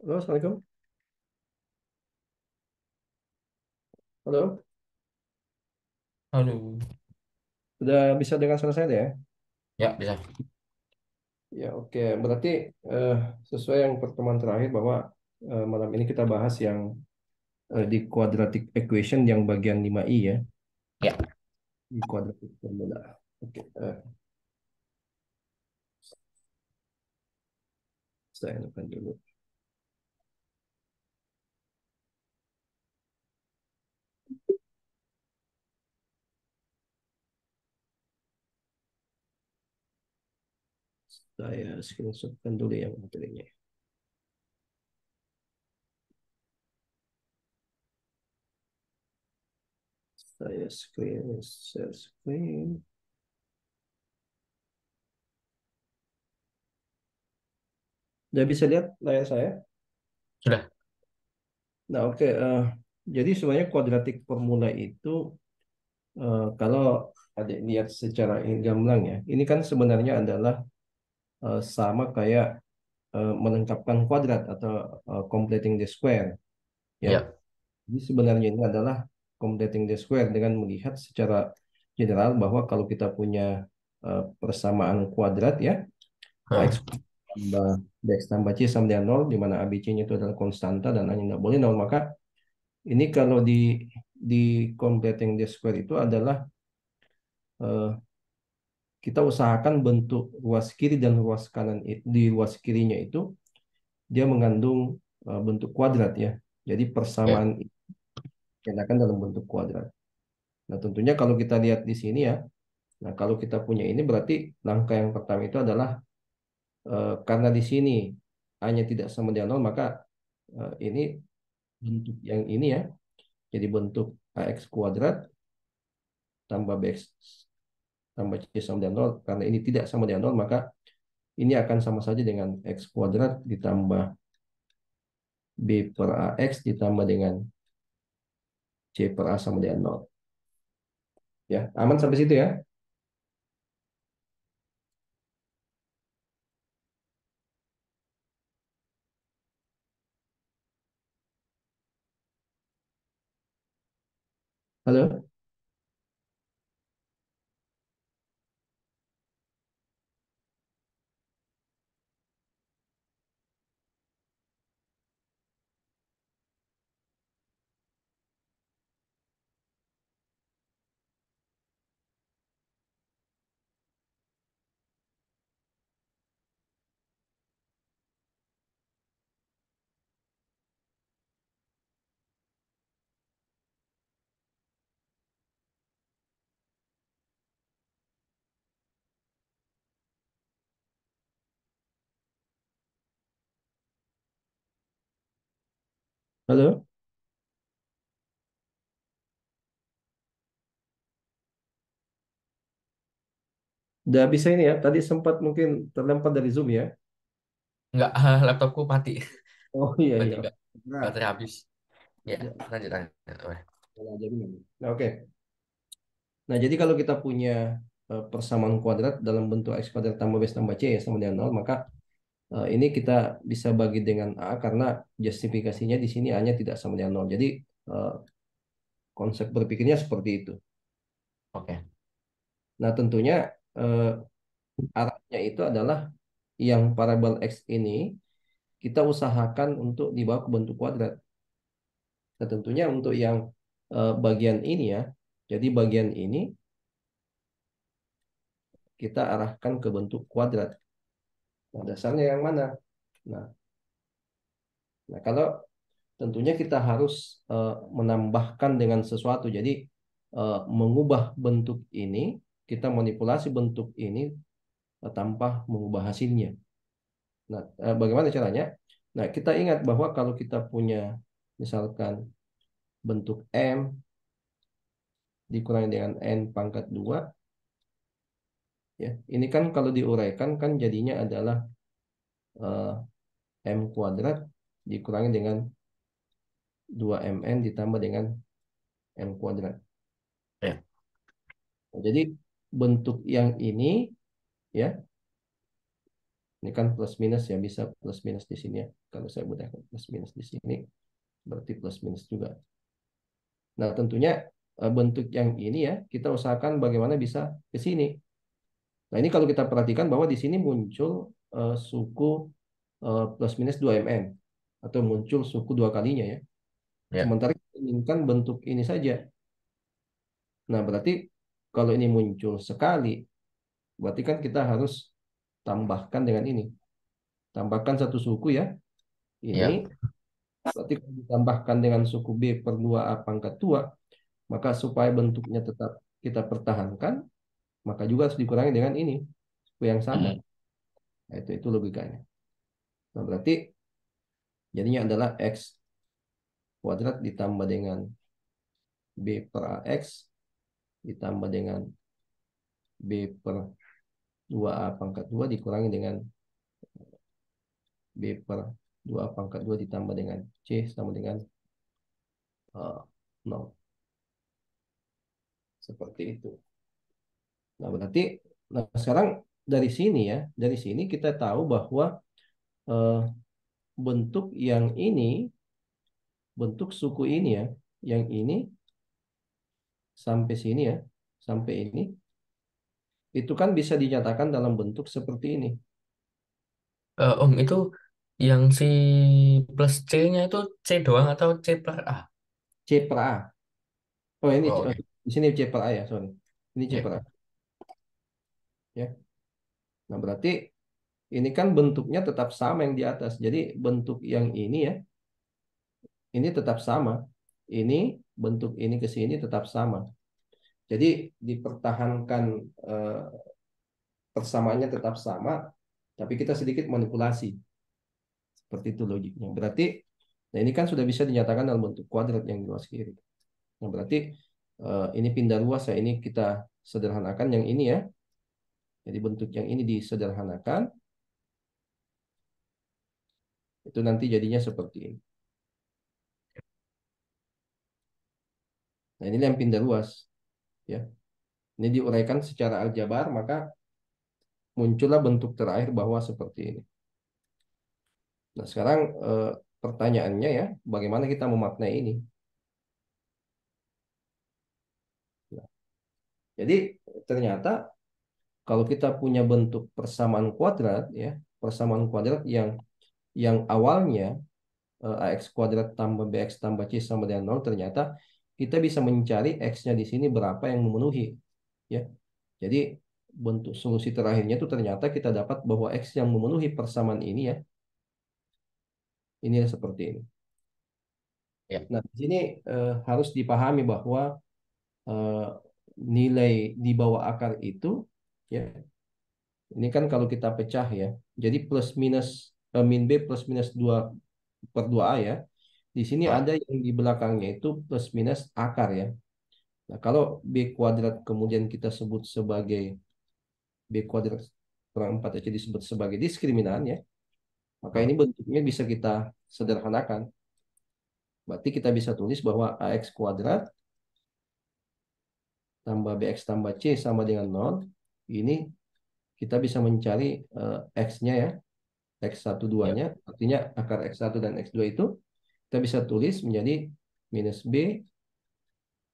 Halo, Assalamualaikum. Halo, Aduh, sudah bisa dengar suara saya ya? ya bisa. Ya, oke. Berarti eh, sesuai yang pertemuan terakhir bahwa malam ini kita bahas yang di quadratic equation yang bagian 5i ya, Ya, di quadratic formula. Oke, saya anukan dulu. Saya screenshotkan dulu yang materinya. Saya share screen. Udah bisa lihat layar saya? sudah. Nah, oke. Jadi sebenarnya quadratic formula itu kalau adik lihat secara gamblang ya, ini kan sebenarnya adalah sama kayak melengkapkan kuadrat atau completing the square ya. Ya, Jadi sebenarnya ini adalah completing the square dengan melihat secara general bahwa kalau kita punya persamaan kuadrat ya, Hah. x tambah bx tambah c sama dengan 0 di mana abc-nya itu adalah konstanta dan a-nya nggak boleh 0, maka ini kalau di completing the square itu adalah eh, kita usahakan bentuk ruas kiri dan ruas kanan di ruas kirinya itu dia mengandung bentuk kuadrat ya. Jadi ya, persamaan dinyatakan dalam bentuk kuadrat. Nah, tentunya kalau kita lihat di sini ya, nah kalau kita punya ini berarti langkah yang pertama itu adalah karena di sini hanya tidak sama dengan nol, maka ini bentuk yang ini ya, jadi bentuk ax kuadrat tambah bx tambah c sama dengan nol. Karena ini tidak sama dengan nol, maka ini akan sama saja dengan x kuadrat ditambah b per ax ditambah dengan c per a sama dengan nol. Ya, aman sampai situ ya. Halo? Halo? Udah bisa ini ya. Tadi sempat mungkin terlempar dari Zoom ya. enggak, laptopku mati. Oh iya iya. Tiba-tiba Nah, baterai habis. Ya, ya, lanjut lanjut. Weh. nah, jadi ini. Nah, oke. Nah, jadi kalau kita punya persamaan kuadrat dalam bentuk x kuadrat tambah b tambah c ya sama dengan 0, maka ini kita bisa bagi dengan a karena justifikasinya di sini a-nya tidak sama dengan 0. Jadi eh, konsep berpikirnya seperti itu. Oke. Nah, tentunya eh, arahnya itu adalah yang parabel x ini kita usahakan untuk dibawa ke bentuk kuadrat. Nah, tentunya untuk yang bagian ini ya, jadi bagian ini kita arahkan ke bentuk kuadrat. Nah, dasarnya yang mana? Nah, nah kalau tentunya kita harus menambahkan dengan sesuatu. Jadi mengubah bentuk ini, kita manipulasi bentuk ini tanpa mengubah hasilnya. Nah, bagaimana caranya? Nah, kita ingat bahwa kalau kita punya misalkan bentuk M dikurangi dengan N pangkat 2 ya. Ini kan kalau diuraikan kan jadinya adalah M kuadrat dikurangi dengan 2mn ditambah dengan M kuadrat. Ya, Nah, jadi bentuk yang ini ya Ini kan plus minus ya, bisa plus minus di sini ya. Kalau saya budaykan plus minus di sini, berarti plus minus juga. Nah, tentunya bentuk yang ini ya, kita usahakan bagaimana bisa ke sini. Nah, ini kalau kita perhatikan bahwa di sini muncul suku plus minus 2 mm atau muncul suku dua kalinya ya. Ya. Sementara kita inginkan bentuk ini saja. Nah, berarti kalau ini muncul sekali, berarti kan kita harus tambahkan dengan ini. Tambahkan satu suku ya. Ini Ya. berarti kalau ditambahkan dengan suku B per 2A pangkat 2, maka supaya bentuknya tetap kita pertahankan, maka juga harus dikurangi dengan ini, suku yang sama. Mm. Nah, itu logikanya. Nah, berarti jadinya adalah X kuadrat ditambah dengan B per AX ditambah dengan B per 2A pangkat 2 dikurangi dengan B per 2A pangkat 2 ditambah dengan C sama dengan 0. Seperti itu. Nah, berarti sekarang dari sini ya, dari sini kita tahu bahwa eh, bentuk yang ini, bentuk suku ini ya, yang ini sampai sini ya, sampai ini, itu kan bisa dinyatakan dalam bentuk seperti ini. Om, itu yang si plus C-nya itu C doang atau C plus A? C per A. Oh, ini Oh, oke. di sini C per A ya, sorry. Ini C Ya. per A ya. Nah, berarti ini kan bentuknya tetap sama yang di atas. Jadi bentuk yang ini ya, ini tetap sama. Ini bentuk ini ke sini tetap sama. Jadi dipertahankan eh, persamaannya tetap sama, tapi kita sedikit manipulasi. Seperti itu logiknya. Berarti, nah ini kan sudah bisa dinyatakan dalam bentuk kuadrat yang di luar kiri. Nah, berarti ini pindah luas ya. Ini kita sederhanakan yang ini ya. Jadi bentuk yang ini disederhanakan, itu nanti jadinya seperti ini. Nah, ini yang pindah luas ya. Ini diuraikan secara aljabar, maka muncullah bentuk terakhir bahwa seperti ini. Nah, sekarang pertanyaannya ya, bagaimana kita memaknai ini? Nah, jadi ternyata kalau kita punya bentuk persamaan kuadrat ya, persamaan kuadrat yang awalnya ax kuadrat tambah bx tambah c sama dengan 0, ternyata kita bisa mencari x-nya di sini berapa yang memenuhi ya. Jadi bentuk solusi terakhirnya itu ternyata kita dapat bahwa x yang memenuhi persamaan ini ya, ini seperti ini. Ya. Nah, di sini harus dipahami bahwa eh, nilai di bawah akar itu ya, ini kan kalau kita pecah ya. Jadi plus minus min B plus minus 2 per 2A ya. Di sini Ah, ada yang di belakangnya itu plus minus akar ya. Nah, kalau B kuadrat kemudian kita sebut sebagai B kuadrat kurang 4 aja disebut sebagai diskriminan ya. Maka ah, ini bentuknya bisa kita sederhanakan. Berarti kita bisa tulis bahwa AX kuadrat tambah BX tambah C sama dengan 0. Ini kita bisa mencari X-nya ya. X1 ya. 2-nya, artinya akar X1 dan X2 itu kita bisa tulis menjadi minus B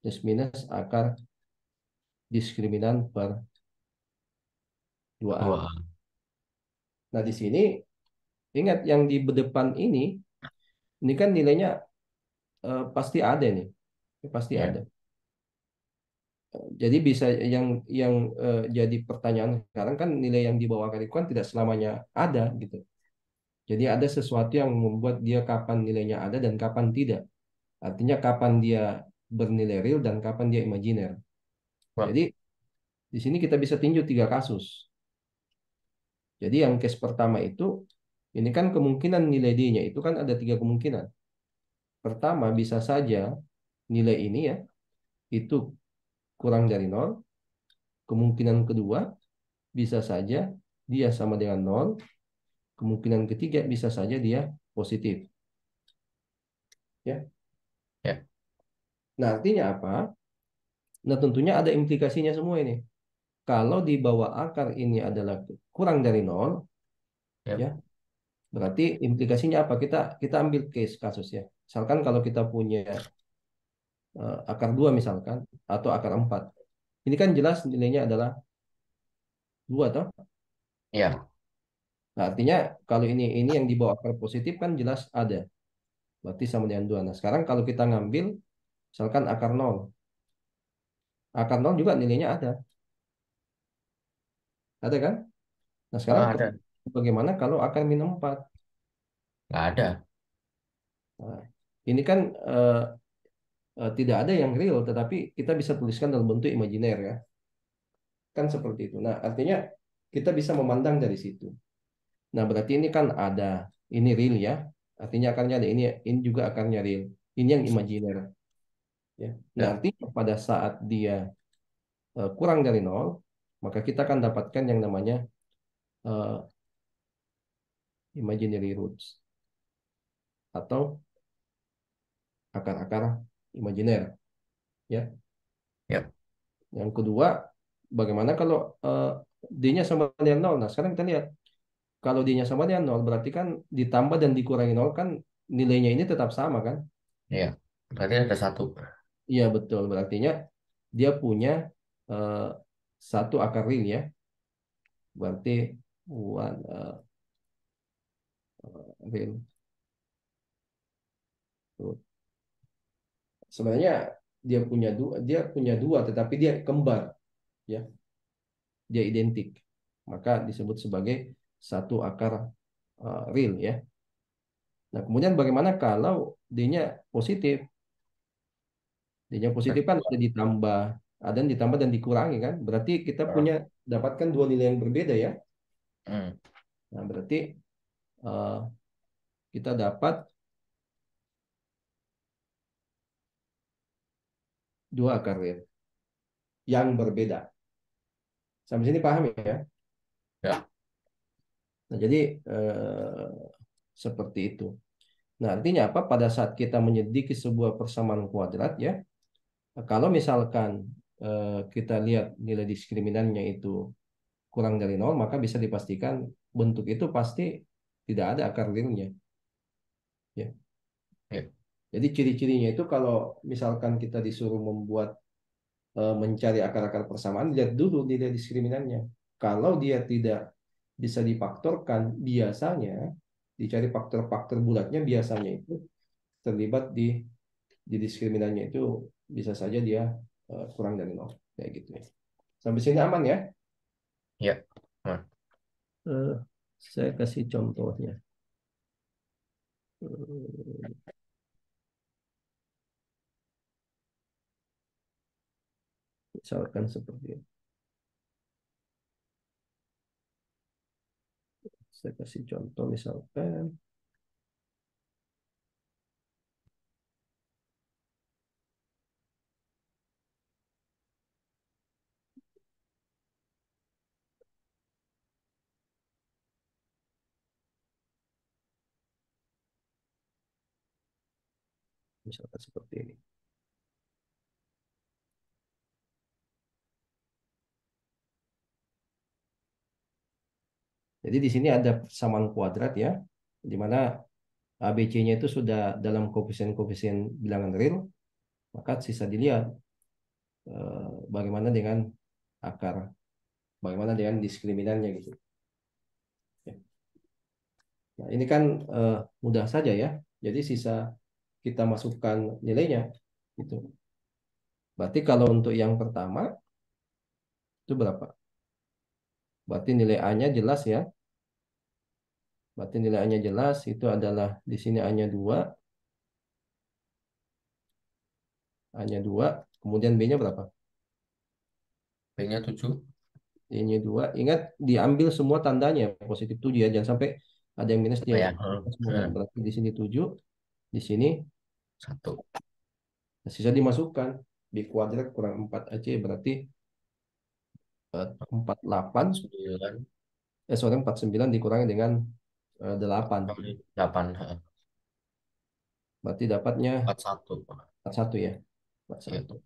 plus minus akar diskriminan per 2A. Dua. Nah, di sini ingat yang di depan ini kan nilainya pasti ada nih. Pasti ada. Ya. Jadi bisa yang jadi pertanyaan sekarang kan nilai yang di bawah akar itu kan tidak selamanya ada gitu. Jadi ada sesuatu yang membuat dia kapan nilainya ada dan kapan tidak. Artinya kapan dia bernilai real dan kapan dia imajiner. Wah. Jadi di sini kita bisa tinjau tiga kasus. Jadi yang case pertama itu, ini kan kemungkinan nilai D-nya itu kan ada tiga kemungkinan. Pertama, bisa saja nilai ini ya, itu kurang dari nol. Kemungkinan kedua, bisa saja dia sama dengan nol. Kemungkinan ketiga, bisa saja dia positif. Ya. Ya. Nah, artinya apa? Nah, tentunya ada implikasinya semua ini. Kalau di bawah akar ini adalah kurang dari nol, Ya. Ya. Berarti implikasinya apa? Kita kita ambil case kasus ya. Misalkan kalau kita punya akar 2 misalkan atau akar 4. Ini kan jelas nilainya adalah 2 toh. Ya. Nah, artinya kalau ini yang di bawah akar positif kan jelas ada. Berarti sama dengan 2. Nah, sekarang kalau kita ngambil misalkan akar 0. Akar 0 juga nilainya ada. Ada kan? Nah, sekarang Ah, ada. bagaimana kalau akar min 4? Nggak ada. Nah, ini kan tidak ada yang real, tetapi kita bisa tuliskan dalam bentuk imajiner ya. Kan seperti itu. Nah, artinya kita bisa memandang dari situ. Nah, berarti ini kan ada, ini real ya. Artinya akarnya ada, ini juga akarnya real. Ini yang imajiner ya. Nah, Ya. artinya pada saat dia kurang dari nol, maka kita akan dapatkan yang namanya eh, imaginary roots atau akar-akar imajiner ya. Ya. Yang kedua, bagaimana kalau D-nya sama dengan nol? Nah, sekarang kita lihat kalau D-nya sama dengan nol, berarti kan ditambah dan dikurangi nol kan nilainya ini tetap sama kan? Ya. Berarti ada satu. Iya betul, berartinya dia punya eh, satu akar real ya, berarti one real root. Sebenarnya dia punya dua, tetapi dia kembar ya, dia identik, maka disebut sebagai satu akar real ya. Nah kemudian bagaimana kalau D-nya positif? D-nya positif Berarti kan dua. ada yang ditambah dan dikurangi kan, berarti kita Ah. punya dapatkan dua nilai yang berbeda ya. Hmm. Nah berarti eh, kita dapat dua akar real yang berbeda. Sampai sini paham ya? Ya. Nah, jadi seperti itu. Nah, artinya apa? Pada saat kita menyelidiki sebuah persamaan kuadrat ya, kalau misalkan kita lihat nilai diskriminannya itu kurang dari nol, maka bisa dipastikan bentuk itu pasti tidak ada akar realnya. Ya. Ya. Jadi ciri-cirinya itu kalau misalkan kita disuruh mencari akar-akar persamaan, lihat dulu nilai diskriminannya. Kalau dia tidak bisa difaktorkan, biasanya dicari faktor-faktor bulatnya biasanya itu terlibat di diskriminannya itu bisa saja dia kurang dari nol kayak gitu ya. Sampai sini aman ya? Ya. Hmm. Eh, saya kasih contohnya. Eh, Misalkan seperti ini. Saya kasih contoh misalkan seperti ini. Jadi di sini ada persamaan kuadrat ya, di mana ABC-nya itu sudah dalam koefisien-koefisien bilangan real, maka sisa dilihat bagaimana dengan akar, bagaimana dengan diskriminannya gitu. Ya. Nah, ini kan mudah saja ya. Jadi sisa kita masukkan nilainya gitu. Berarti kalau untuk yang pertama itu berapa? Berarti nilai A-nya jelas ya. Berarti nilai A-nya jelas itu adalah di sini A-nya 2, A-nya 2, kemudian B-nya berapa? B-nya 7. B-nya 2. Ingat diambil semua tandanya positif 7 ya. Jangan sampai ada yang minus Oh dia ya. Hmm. semua. Hmm. Berarti di sini 7, di sini Satu. sisa dimasukkan. B kuadrat kurang 4 AC berarti 48, 9 sorry 49 dikurangi dengan 8. kali 8. Berarti dapatnya 41. 41 ya. Ya. 41.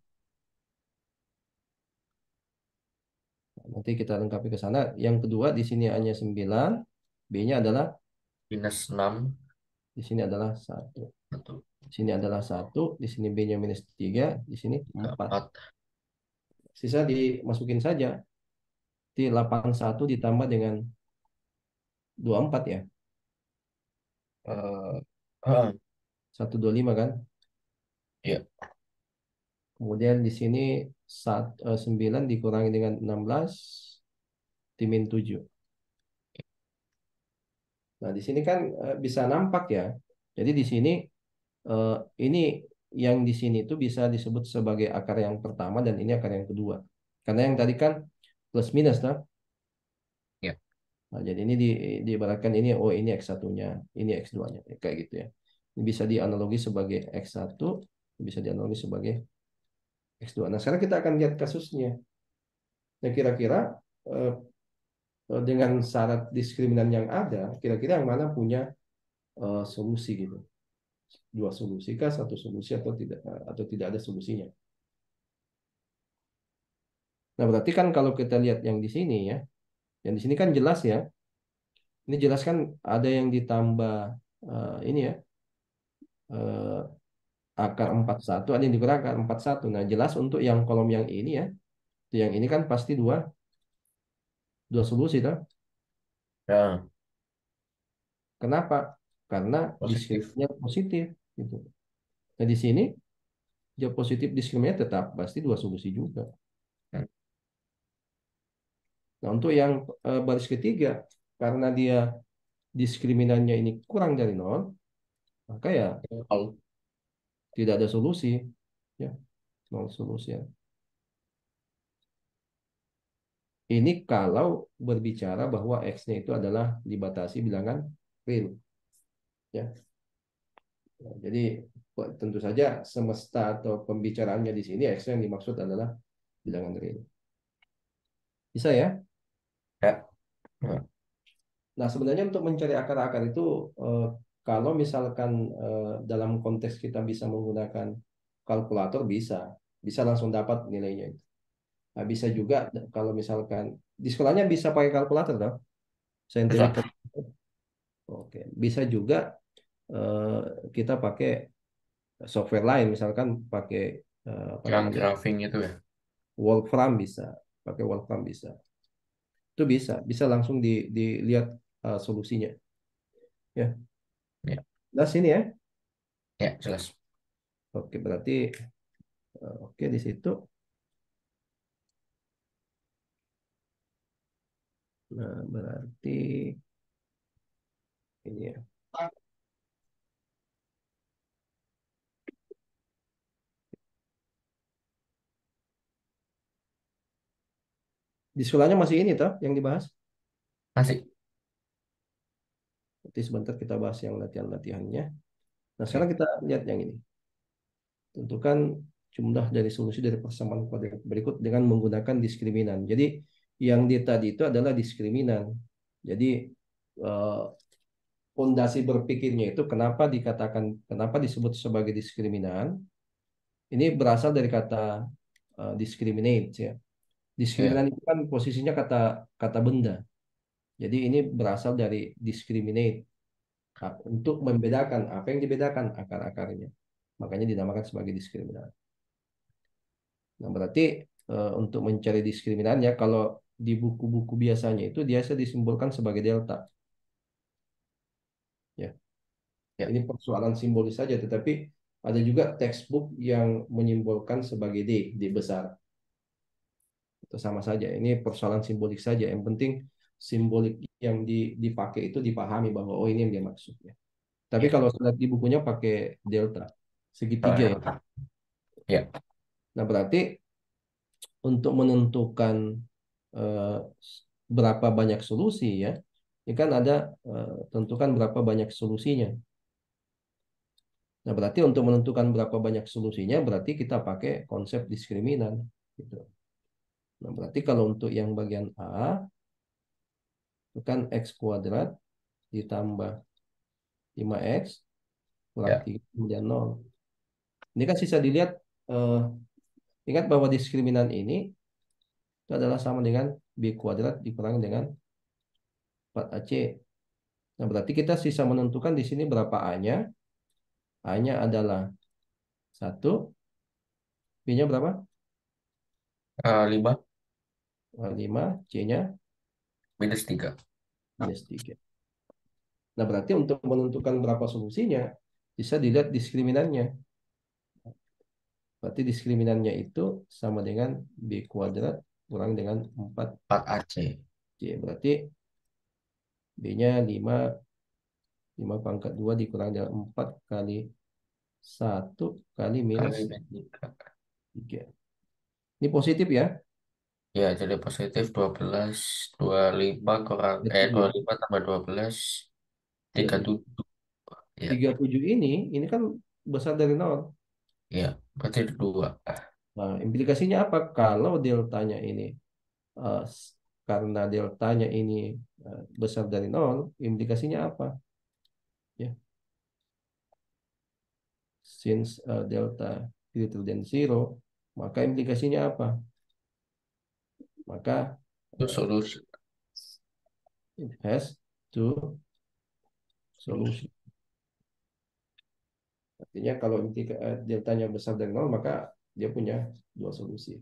Nanti kita lengkapi ke sana. Yang kedua di sini hanya 9, B-nya adalah minus 6 di sini adalah satu. 1, Di sini adalah satu, di sini B-nya minus 3, di sini 3, 4. 4. Sisa dimasukin saja. Di 81 ditambah dengan 24 ya. Eh, ah, 125 kan. ya, Kemudian di sini 9 dikurangi dengan 16 dimin 7. Nah, di sini kan bisa nampak ya. Jadi di sini eh, ini yang di sini itu bisa disebut sebagai akar yang pertama dan ini akar yang kedua. Karena yang tadi kan plus minus nah. ya, Nah, jadi ini diibaratkan ini oh ini X1-nya, ini X2-nya kayak gitu ya. Ini bisa dianalogi sebagai X1, bisa dianalogi sebagai X2. Nah, sekarang kita akan lihat kasusnya. Nah, kira-kira eh, dengan syarat diskriminan yang ada, kira-kira yang mana punya solusi gitu. Dua solusi kah, satu solusi atau tidak ada solusinya. Nah, berarti kan kalau kita lihat yang di sini ya, yang di sini kan jelas ya. Ini jelas kan ada yang ditambah ini ya, eh, akar 41 ada yang dikurangkan 41. Nah, jelas untuk yang kolom yang ini ya, yang ini kan pasti dua dua solusi toh. ya, Kenapa? Karena positif. diskriminannya positif gitu. Nah, di sini jawab positif diskriminannya tetap pasti dua solusi juga. Hmm, Nah, untuk yang baris ketiga, karena dia diskriminannya ini kurang dari nol, maka ya Kalau tidak ada solusi. Ya, nol solusi ya. Ini kalau berbicara bahwa X-nya itu adalah dibatasi bilangan real. Ya. Nah, jadi tentu saja semesta atau pembicaraannya di sini X yang dimaksud adalah bilangan real. Bisa ya? ya, ya, Nah, sebenarnya untuk mencari akar-akar itu kalau misalkan dalam konteks kita bisa menggunakan kalkulator bisa, bisa langsung dapat nilainya itu. Nah, bisa juga kalau misalkan di sekolahnya bisa pakai kalkulator toh? Scientific bisa calculator. Oke, bisa juga eh, kita pakai software lain, misalkan pakai apa yang namanya drafting itu ya. Wolfram bisa, pakai Wolfram bisa. Itu bisa, bisa langsung dilihat solusinya. Ya, Ya, nah sini ya. ya, jelas. Oke, berarti oke di situ. Nah, berarti ini ya. Di sekolahnya masih ini toh yang dibahas. Masih. Nanti sebentar kita bahas yang latihan-latihannya. Nah, sekarang Oke. kita lihat yang ini. Tentukan jumlah dari solusi dari persamaan kuadrat berikut dengan menggunakan diskriminan. Jadi yang di tadi itu adalah diskriminan. Jadi eh, fondasi berpikirnya itu kenapa disebut sebagai diskriminan? Ini berasal dari kata discriminate ya. Ya, Diskriminan itu kan posisinya kata kata benda. Jadi ini berasal dari discriminate untuk membedakan apa yang dibedakan akar-akarnya. Makanya dinamakan sebagai diskriminan. Nah, berarti untuk mencari diskriminannya kalau di buku-buku biasanya itu biasa disimbolkan sebagai delta. Ya, ya, ini persoalan simbolis saja, tetapi ada juga textbook yang menyimbolkan sebagai D besar. Itu sama saja. Ini persoalan simbolik saja. Yang penting simbolik yang dipakai itu dipahami bahwa oh ini yang dia maksud ya. Tapi ya. kalau lihat di bukunya pakai delta segitiga ya. Delta. Ya, Nah, berarti untuk menentukan eh, berapa banyak solusi ya, ini kan ada tentukan berapa banyak solusinya. Nah, berarti untuk menentukan berapa banyak solusinya, berarti kita pakai konsep diskriminan. Gitu. Nah, berarti kalau untuk yang bagian A, itu kan X kuadrat ditambah 5X kurang ya, 3 kemudian 0. Ini kan sisa dilihat, eh, ingat bahwa diskriminan ini itu adalah sama dengan B kuadrat dikurangi dengan 4AC. Nah, berarti kita sisa menentukan di sini berapa A-nya. A-nya adalah 1, B-nya berapa? 5 5, C-nya -3. -3. Nah, berarti untuk menentukan berapa solusinya, bisa dilihat diskriminannya. Berarti diskriminannya itu sama dengan B kuadrat kurang dengan 4C. 4AC Berarti B-nya 5, 5 pangkat 2 dikurang dengan 4 kali 1 kali minus kali B3. 3. Ini positif ya. Ya, jadi positif 12, 25 kurang, 37. 25 tambah 12, 37. 37. Ya, 37 ini kan besar dari nol. ya, berarti itu 2. Nah, implikasinya apa? Kalau deltanya ini eh, s- karena deltanya ini besar dari nol, implikasinya apa? Ya, since delta greater than zero, maka implikasinya apa? Maka Itu eh, solusi. it has two Solusi. solution. Artinya kalau deltanya besar dari nol, maka dia punya dua solusi.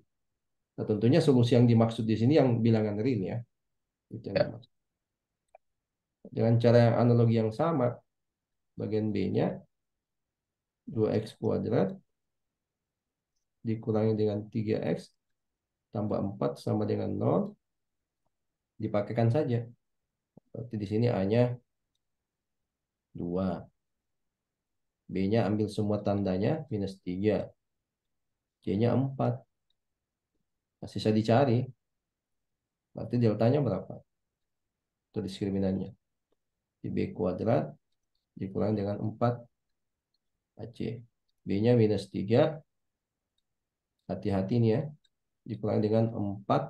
Nah, tentunya solusi yang dimaksud di sini yang bilangan real ya, itu yang Ya, dimaksud. Dengan cara yang analogi yang sama, bagian B-nya 2x kuadrat dikurangi dengan 3x tambah 4 sama dengan nol, dipakaikan saja. Berarti di sini A-nya 2, B-nya ambil semua tandanya minus 3, C-nya 4. Nah, sisa dicari, berarti deltanya berapa? Itu diskriminannya. Di B kuadrat dikurangi dengan 4 AC. B-nya minus 3, hati-hati nih ya, dikurangi dengan 4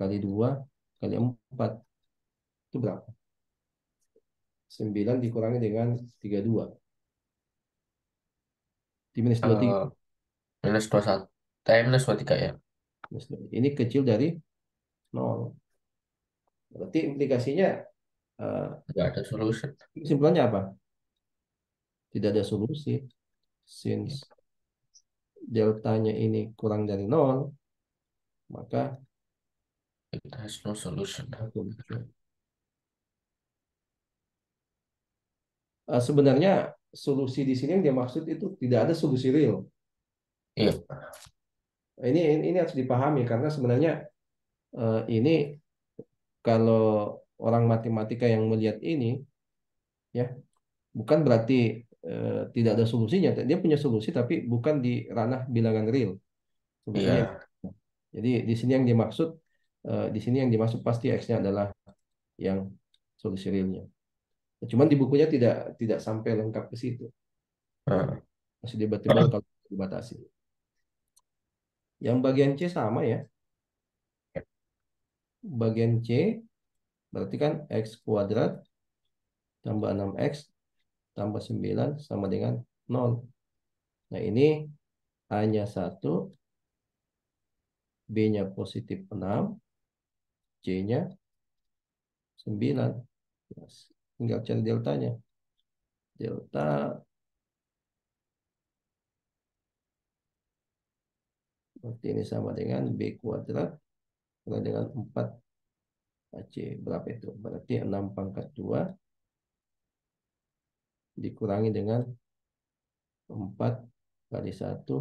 kali 2 kali 4. Itu berapa? 9 dikurangi dengan 32. Di minus 23. eh, -21. -23 ya. Ini kecil dari nol. Berarti implikasinya eh, Nggak ada solusi. kesimpulannya apa? Tidak ada solusi. Ya, Since deltanya ini kurang dari nol, maka it has no solution. solution. Sebenarnya solusi di sini yang dia maksud itu tidak ada solusi real. Iya, Ini harus dipahami karena sebenarnya ini kalau orang matematika yang melihat ini ya bukan berarti tidak ada solusinya. Dia punya solusi tapi bukan di ranah bilangan real sebenarnya. iya. Jadi di sini yang dimaksud di sini yang dimaksud pasti X-nya adalah yang solusi realnya. Cuman di bukunya tidak sampai lengkap ke situ. Nah, Masih debatable kalau dibatasi. Yang bagian C sama ya. Bagian C berarti kan X kuadrat tambah 6X tambah 9 sama dengan 0. Nah ini A-nya 1, B-nya positif 6, C-nya 9. Yes. Tinggal cari deltanya. Delta berarti ini sama dengan B kuadrat sama dengan 4 AC. Berapa itu? Berarti 6 pangkat 2 dikurangi dengan 4 kali 1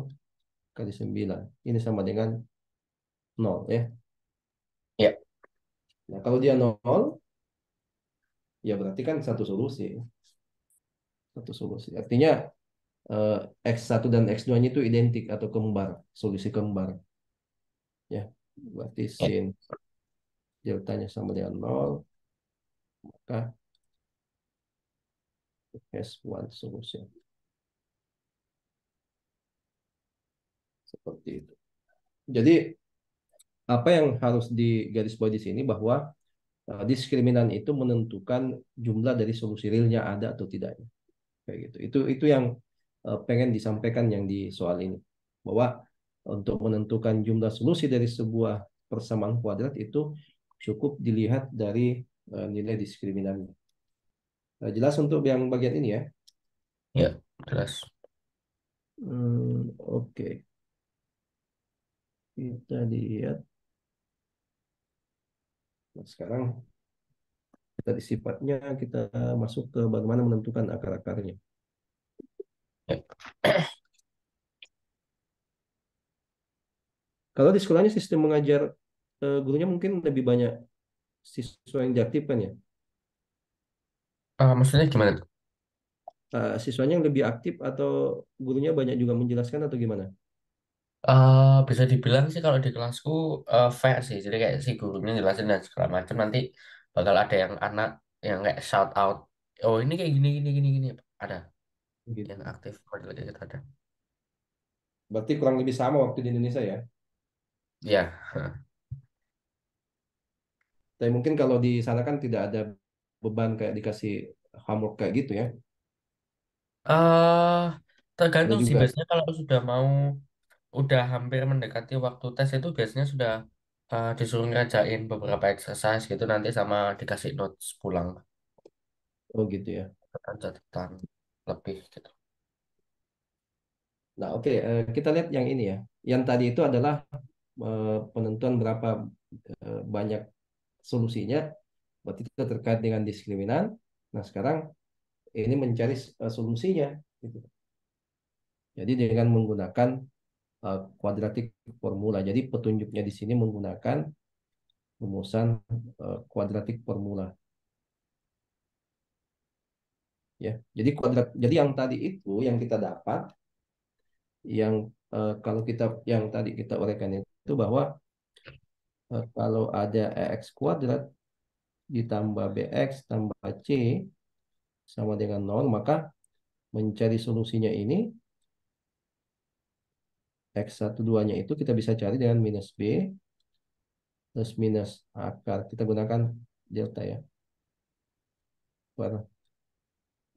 kali 9. Ini sama dengan 0 ya. ya, Nah kalau dia 0, ya berarti kan satu solusi. Satu solusi. Artinya eh, X1 dan X2-nya itu identik atau kembar. Solusi kembar. Ya, berarti ya, sin deltanya sama dengan 0, maka has one solution. Seperti itu. Jadi apa yang harus digarisbawahi di sini bahwa diskriminan itu menentukan jumlah dari solusi realnya ada atau tidaknya. Kayak gitu. Itu yang pengen disampaikan yang di soal ini. Bahwa untuk menentukan jumlah solusi dari sebuah persamaan kuadrat itu cukup dilihat dari nilai diskriminannya. Jelas untuk yang bagian ini ya. Ya, jelas. Oke, kita lihat. Nah, sekarang dari sifatnya kita masuk ke bagaimana menentukan akar-akarnya. Ya. Kalau di sekolahnya sistem mengajar gurunya mungkin lebih banyak siswa yang diaktifkan ya. Maksudnya gimana tuh? Siswanya yang lebih aktif atau gurunya banyak juga menjelaskan atau gimana? Bisa dibilang sih kalau di kelasku fair sih. Jadi kayak si gurunya jelasin dan segala macam nanti bakal ada yang anak yang kayak shout out. Oh ini kayak gini gini gini gini. Ada yang Gitu. aktif model kayak gitu ada. Berarti kurang lebih sama waktu di Indonesia ya. Ya. Tapi mungkin kalau di sana kan tidak ada beban kayak dikasih homework kayak gitu ya. eh Ada Tergantung sih juga. biasanya kalau sudah mau udah hampir mendekati waktu tes itu biasanya sudah disuruh ngerjain beberapa exercise gitu nanti sama dikasih notes pulang Oh gitu ya. catatan lebih gitu. Nah, oke, kita lihat yang ini ya. Yang tadi itu adalah penentuan berapa banyak solusinya, berarti itu terkait dengan diskriminan. Nah, sekarang ini mencari solusinya, gitu. Jadi dengan menggunakan kuadratik formula. Jadi petunjuknya di sini menggunakan rumusan kuadratik formula, ya. Jadi yang tadi itu yang kita dapat, yang kalau kita yang tadi kita uraikan itu bahwa kalau ada ax kuadrat ditambah bx tambah c sama dengan nol, maka mencari solusinya ini x 1 2-nya itu kita bisa cari dengan minus b plus minus akar. Kita gunakan delta ya, per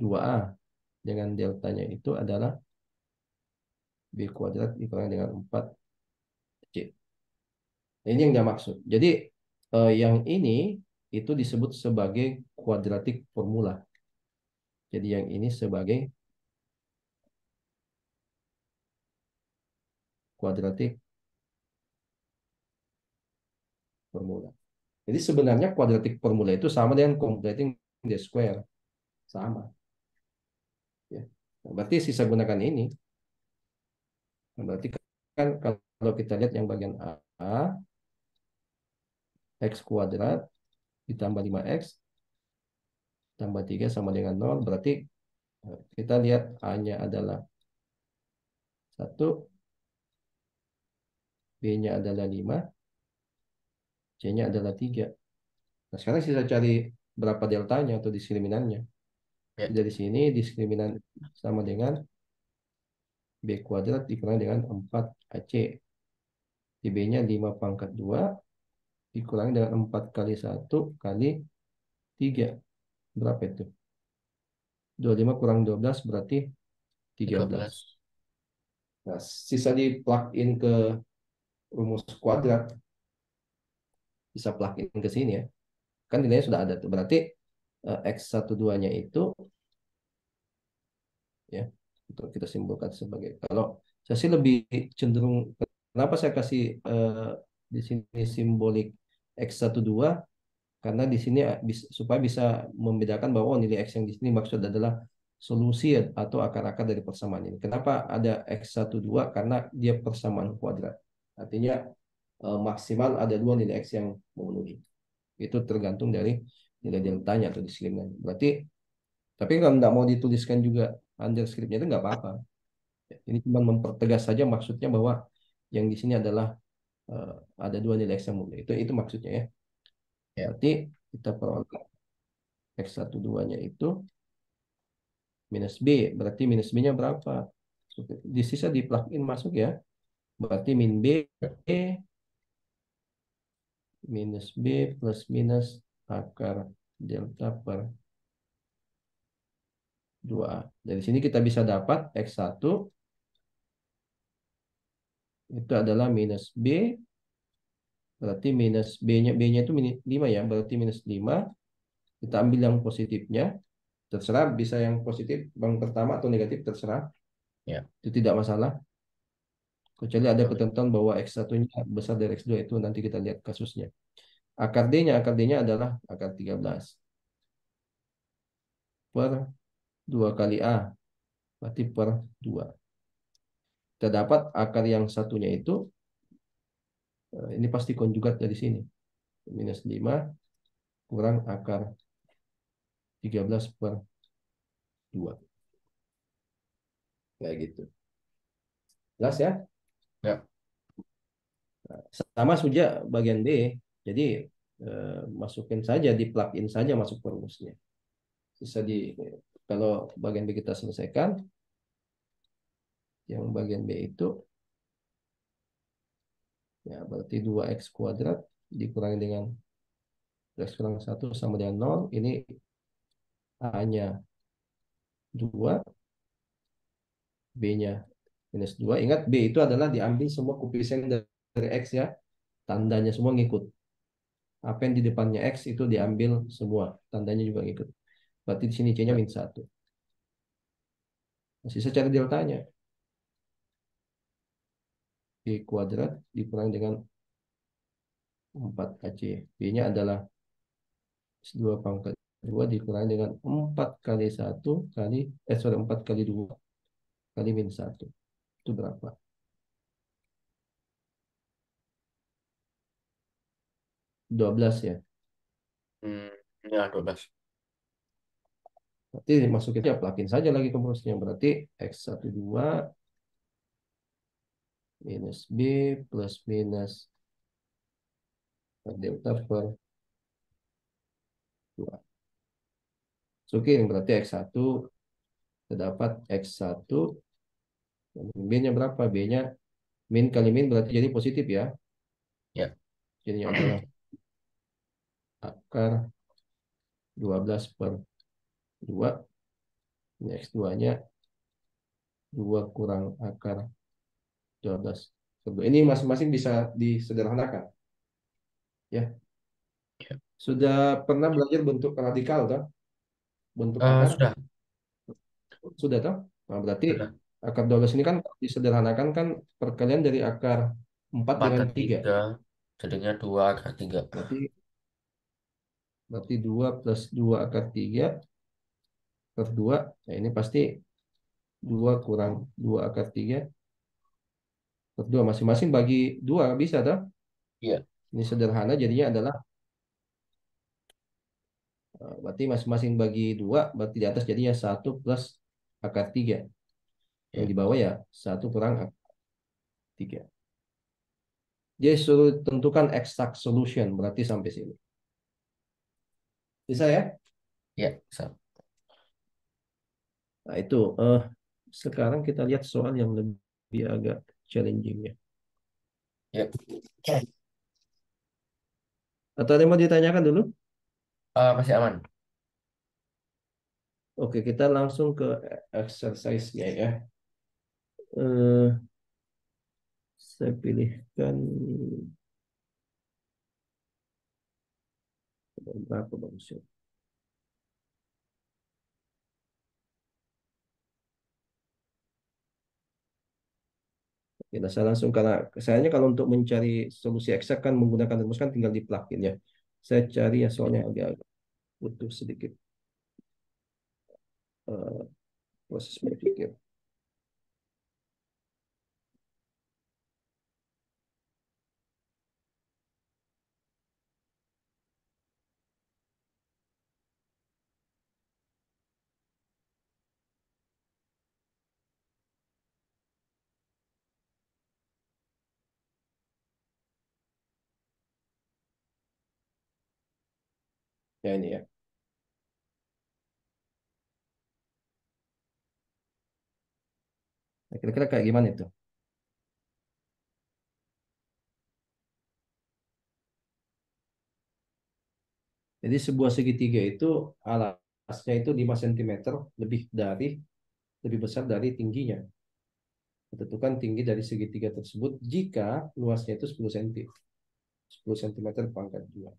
2a dengan deltanya itu adalah b kuadrat dikurangi dengan 4c. Nah, ini yang dia maksud. Jadi yang ini itu disebut sebagai kuadratik formula. Jadi yang ini sebagai kuadratik formula. Jadi sebenarnya kuadratik formula itu sama dengan completing the square. Sama. Ya. Nah, berarti sisa gunakan ini. Nah, berarti kan kalau kita lihat yang bagian A, x kuadrat ditambah 5x tambah 3 sama dengan nol. Berarti kita lihat A-nya adalah 1, B-nya adalah 5, C-nya adalah 3. Nah, sekarang sisa cari berapa deltanya atau diskriminannya. Ya, Dari sini diskriminan sama dengan B kuadrat dikurangi dengan 4AC. Di B-nya 5 pangkat 2 dikurangi dengan 4 kali 1 kali 3. Berapa itu? 25 kurang 12 berarti 13. 13. Nah, sisa di plug in ke rumus kuadrat, bisa plug in ke sini ya. Kan nilainya sudah ada tuh. Berarti x 1 2-nya itu ya, untuk kita simpulkan sebagai, kalau saya sih lebih cenderung, kenapa saya kasih di sini simbolik x 1 2, karena di sini supaya bisa membedakan bahwa nilai x yang di sini maksud adalah solusi atau akar-akar dari persamaan ini. Kenapa ada x 1 2? Karena dia persamaan kuadrat. Artinya maksimal ada dua nilai x yang memenuhi. Itu tergantung dari nilai deltanya atau diskriminan. Berarti, tapi kalau nggak mau dituliskan juga under scriptnya itu nggak apa-apa. Ini cuma mempertegas saja maksudnya bahwa yang di sini adalah eh, ada dua nilai x yang memenuhi. Itu maksudnya ya. Ya, Berarti kita peroleh x 1 2-nya itu minus B. Berarti minus B-nya berapa? Di sisa di plug-in masuk ya. Berarti min B minus B plus minus akar delta per 2A. Dari sini kita bisa dapat x 1 itu adalah minus B. Berarti minus B-nya itu minus 5 ya. Berarti minus 5. Kita ambil yang positifnya. Terserah bisa yang positif bank pertama atau negatif terserah. Ya. Itu tidak masalah. Kecuali ada Oke. ketentuan bahwa X1-nya besar dari X2 itu nanti kita lihat kasusnya. Akar D-nya adalah akar 13 per 2 kali A, berarti per 2. Kita dapat akar yang satunya itu, ini pasti konjugat dari sini. Minus 5 kurang akar 13 per 2. Kayak gitu. Jelas ya? Ya. Sama saja bagian B. Jadi masukin saja, di plug in saja masuk rumusnya. Bisa kalau bagian B kita selesaikan, yang bagian B itu ya berarti 2x kuadrat dikurangi dengan x kurang 1 sama dengan 0. Ini A-nya 2, B-nya minus 2. Ingat B itu adalah diambil semua koefisien dari X ya. Tandanya semua ngikut. Apa yang di depannya X itu diambil semua. Tandanya juga ngikut. Berarti di sini C-nya Ya. min 1. Sisa cari deltanya. B kuadrat dikurangi dengan 4AC. B-nya adalah 2 pangkat 2 dikurangi dengan 4 kali 1 kali, 4 kali 2 kali min 1. Itu berapa? 12 ya. Hmm, ya 12. Berarti masukin aja, plugin saja lagi ke rumusnya. Berarti X12 minus B plus minus delta per 2. Masukin berarti X1 terdapat X1. B-nya berapa? B-nya min kali min berarti jadi positif ya. Ya. Jadinya adalah akar 12 per 2. Ini X2-nya 2 kurang akar 12 per 2. Ini masing-masing bisa disederhanakan. Ya, Ya. sudah pernah belajar bentuk radikal, toh? Bentuk akar? Sudah. Sudah, toh? Nah, berarti Sudah. akar 12 ini kan disederhanakan kan perkalian dari akar 4 4 dengan dan 3. 3. Jadinya 2 akar 3. Berarti berarti 2 plus 2 akar 3 per 2. Nah, ini pasti 2 kurang 2 akar 3 per 2. Masing-masing bagi 2 bisa, toh? Iya. Ini sederhana jadinya adalah berarti masing-masing bagi 2 berarti di atas jadinya 1 plus akar 3. Yang Ya. di bawah ya 1 kurang akar 3. Dia suruh tentukan exact solution berarti sampai sini. Bisa ya? Ya. Sama. Nah, itu sekarang kita lihat soal yang lebih agak challenging ya. Ya. Atau ada yang mau ditanyakan dulu? Masih aman. Oke, kita langsung ke exercise-nya ya. Eh, saya pilihkan berapa bagus ya. Oke, nah, saya langsung karena sayangnya kalau untuk mencari solusi eksak kan menggunakan rumus kan tinggal di plugin ya. Saya cari ya soalnya agak butuh sedikit eh, proses berpikir. Ya ini ya. Nah, kira-kira kayak gimana itu? Jadi sebuah segitiga itu alasnya itu 5 cm lebih besar dari tingginya. Tentukan tinggi dari segitiga tersebut jika luasnya itu 10 cm. 10 cm pangkat 2.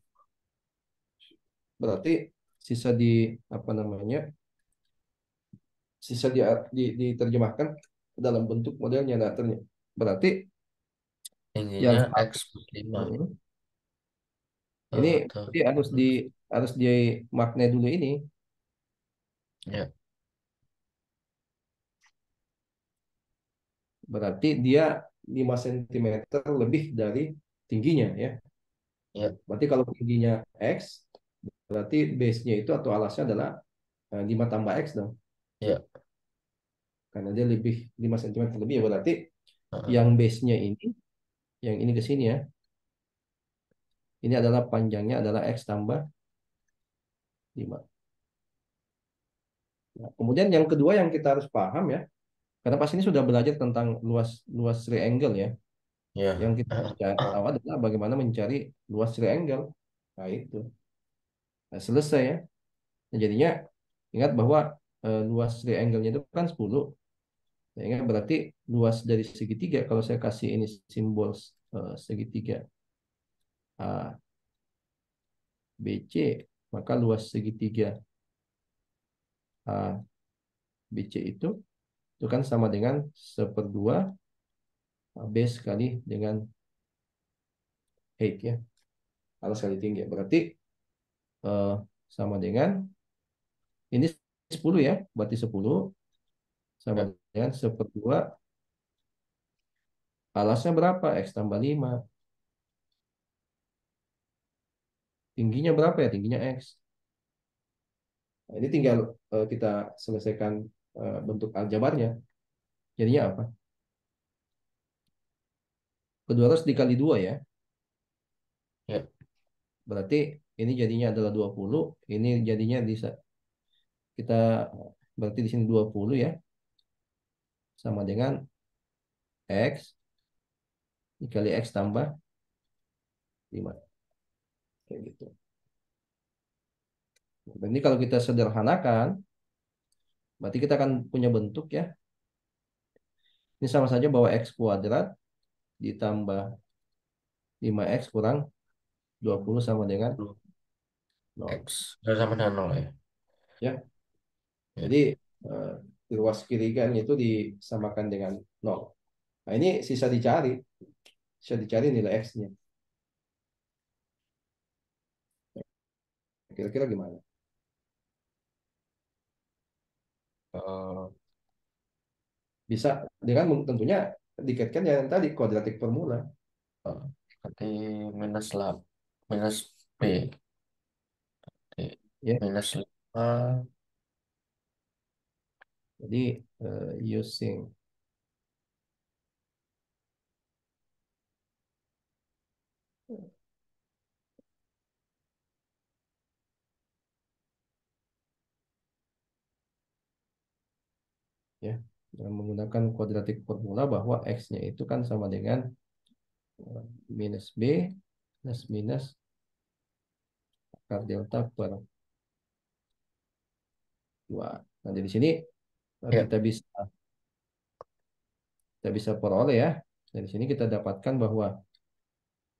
Berarti sisa di apa namanya? sisa diterjemahkan dalam bentuk modelnya. Nah, berarti yang Tingginya satu X 5. ini Terus, berarti harus dimaknai dulu ini. ya, Berarti dia 5 sentimeter lebih dari tingginya ya. ya, Berarti kalau tingginya X, berarti base-nya itu atau alasnya adalah 5 tambah X dong. ya. Karena dia lebih 5 sentimeter lebih ya, berarti Heeh, yang base-nya ini, yang ini ke sini ya, ini adalah panjangnya adalah X tambah 5. Nah, kemudian yang kedua yang kita harus paham ya, karena pas ini sudah belajar tentang luas luas triangle ya. Yang ya. kita tahu adalah bagaimana mencari luas triangle. Nah, itu. Nah, selesai ya. Nah, jadinya ingat bahwa luas triangle-nya itu kan 10. Nah, ingat berarti luas dari segitiga kalau saya kasih ini simbol segitiga A, B, C, maka luas segitiga A, B, C itu kan sama dengan seperdua B sekali dengan height ya. Alas kali tinggi. Berarti eh, sama dengan ini 10 ya. Berarti 10 sama Ya. dengan seperdua alasnya berapa? X tambah 5. Tingginya berapa ya? Tingginya X. Nah, ini tinggal kita selesaikan bentuk aljabarnya. Jadinya apa? Kedua ratus dikali 2 ya. Ya. Berarti ini jadinya adalah 20. Ini jadinya kita berarti di sini 20 ya. Sama dengan X dikali X tambah 5. Kayak gitu. Ini kalau kita sederhanakan, berarti kita akan punya bentuk ya. Ini sama saja bahwa X kuadrat ditambah 5X kurang 20 sama dengan X 0. sama dengan 0 ya. Ya, Ya. jadi eh, ruas kiri kan itu disamakan dengan 0. Nah, ini sisa dicari nilai X-nya. Kira-kira gimana? Eh, Bisa dengan tentunya dikaitkan yang tadi kuadratik formula. Berarti minus lah, minus B. Berarti Ya, minus 5. jadi using ya dengan menggunakan kuadratik formula bahwa X-nya itu kan sama dengan minus B plus minus akar delta per 2. Nah, jadi sini Ya. kita bisa peroleh ya. Dari sini kita dapatkan bahwa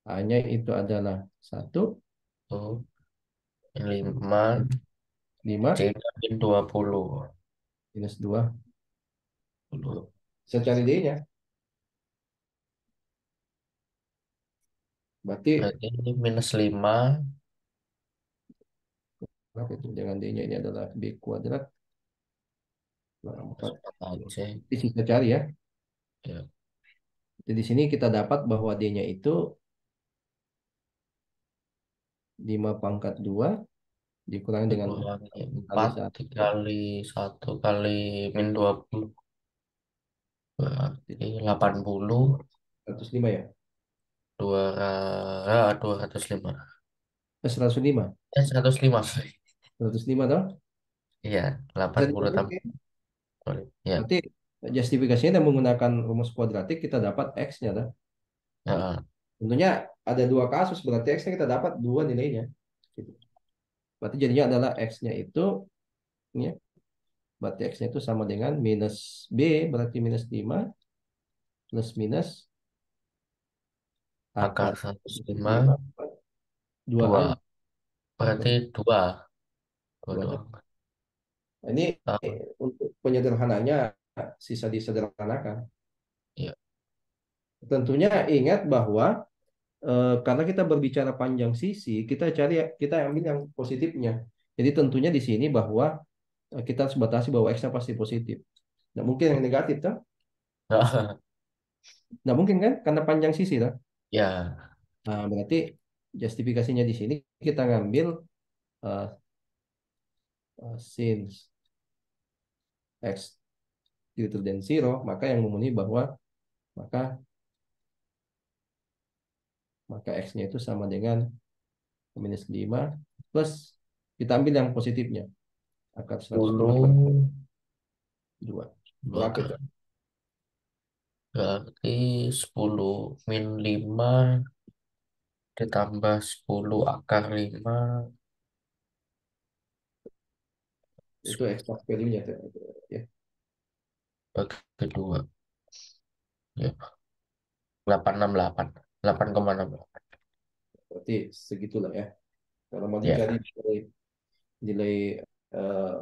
A-nya itu adalah 1, Tuh. 5. C lima min 20. minus 2. 20. Saya cari D-nya. Berarti Berarti ini minus 5. berapa itu? Jangan D-nya ini adalah B kuadrat. Nah, Minus 4. 4 aja. Di sini kita cari ya. Ya. Jadi di sini kita dapat bahwa D-nya itu 5 pangkat 2 dikurangi dengan Dikurangi 4 kali 4 1. dikali 1 kali min 20. Berarti 80. 105 ya. 205. 105. 105 sorry. 105 toh. Iya, Bisa 80 tambah. ditemukan. Ya. Berarti justifikasinya dengan menggunakan rumus kuadratik kita dapat X-nya toh. Ya. Tentunya ada dua kasus, berarti X-nya kita dapat dua nilainya. Gitu. Berarti jadinya adalah X-nya itu, ya, berarti X-nya itu sama dengan minus B, berarti minus 5, plus minus Akar akar seratus minus lima 5, 2A, 2. Berarti 2. 2 2 doang. Ini Tahu. untuk penyederhananya sisa disederhanakan. Ya. Tentunya ingat bahwa karena kita berbicara panjang sisi, kita ambil yang positifnya. Jadi tentunya di sini bahwa kita harus batasi bahwa X-nya pasti positif. Nggak mungkin yang negatif kan? Nggak mungkin kan? Karena panjang sisi kan? Ya. Nah, berarti justifikasinya di sini kita ngambil uh, since X greater than zero, maka yang memenuhi bahwa maka maka X-nya itu sama dengan minus 5 plus kita ambil yang positifnya akar 110 per 10 2. dua Berapa itu? kali. Berarti 10 min 5 ditambah 10 akar 5 Itu exact value-nya tuh, ya. bagi 2. Ya. 868. 8,68. Berarti segitulah ya. Kalau mau Ya. dicari nilai eh,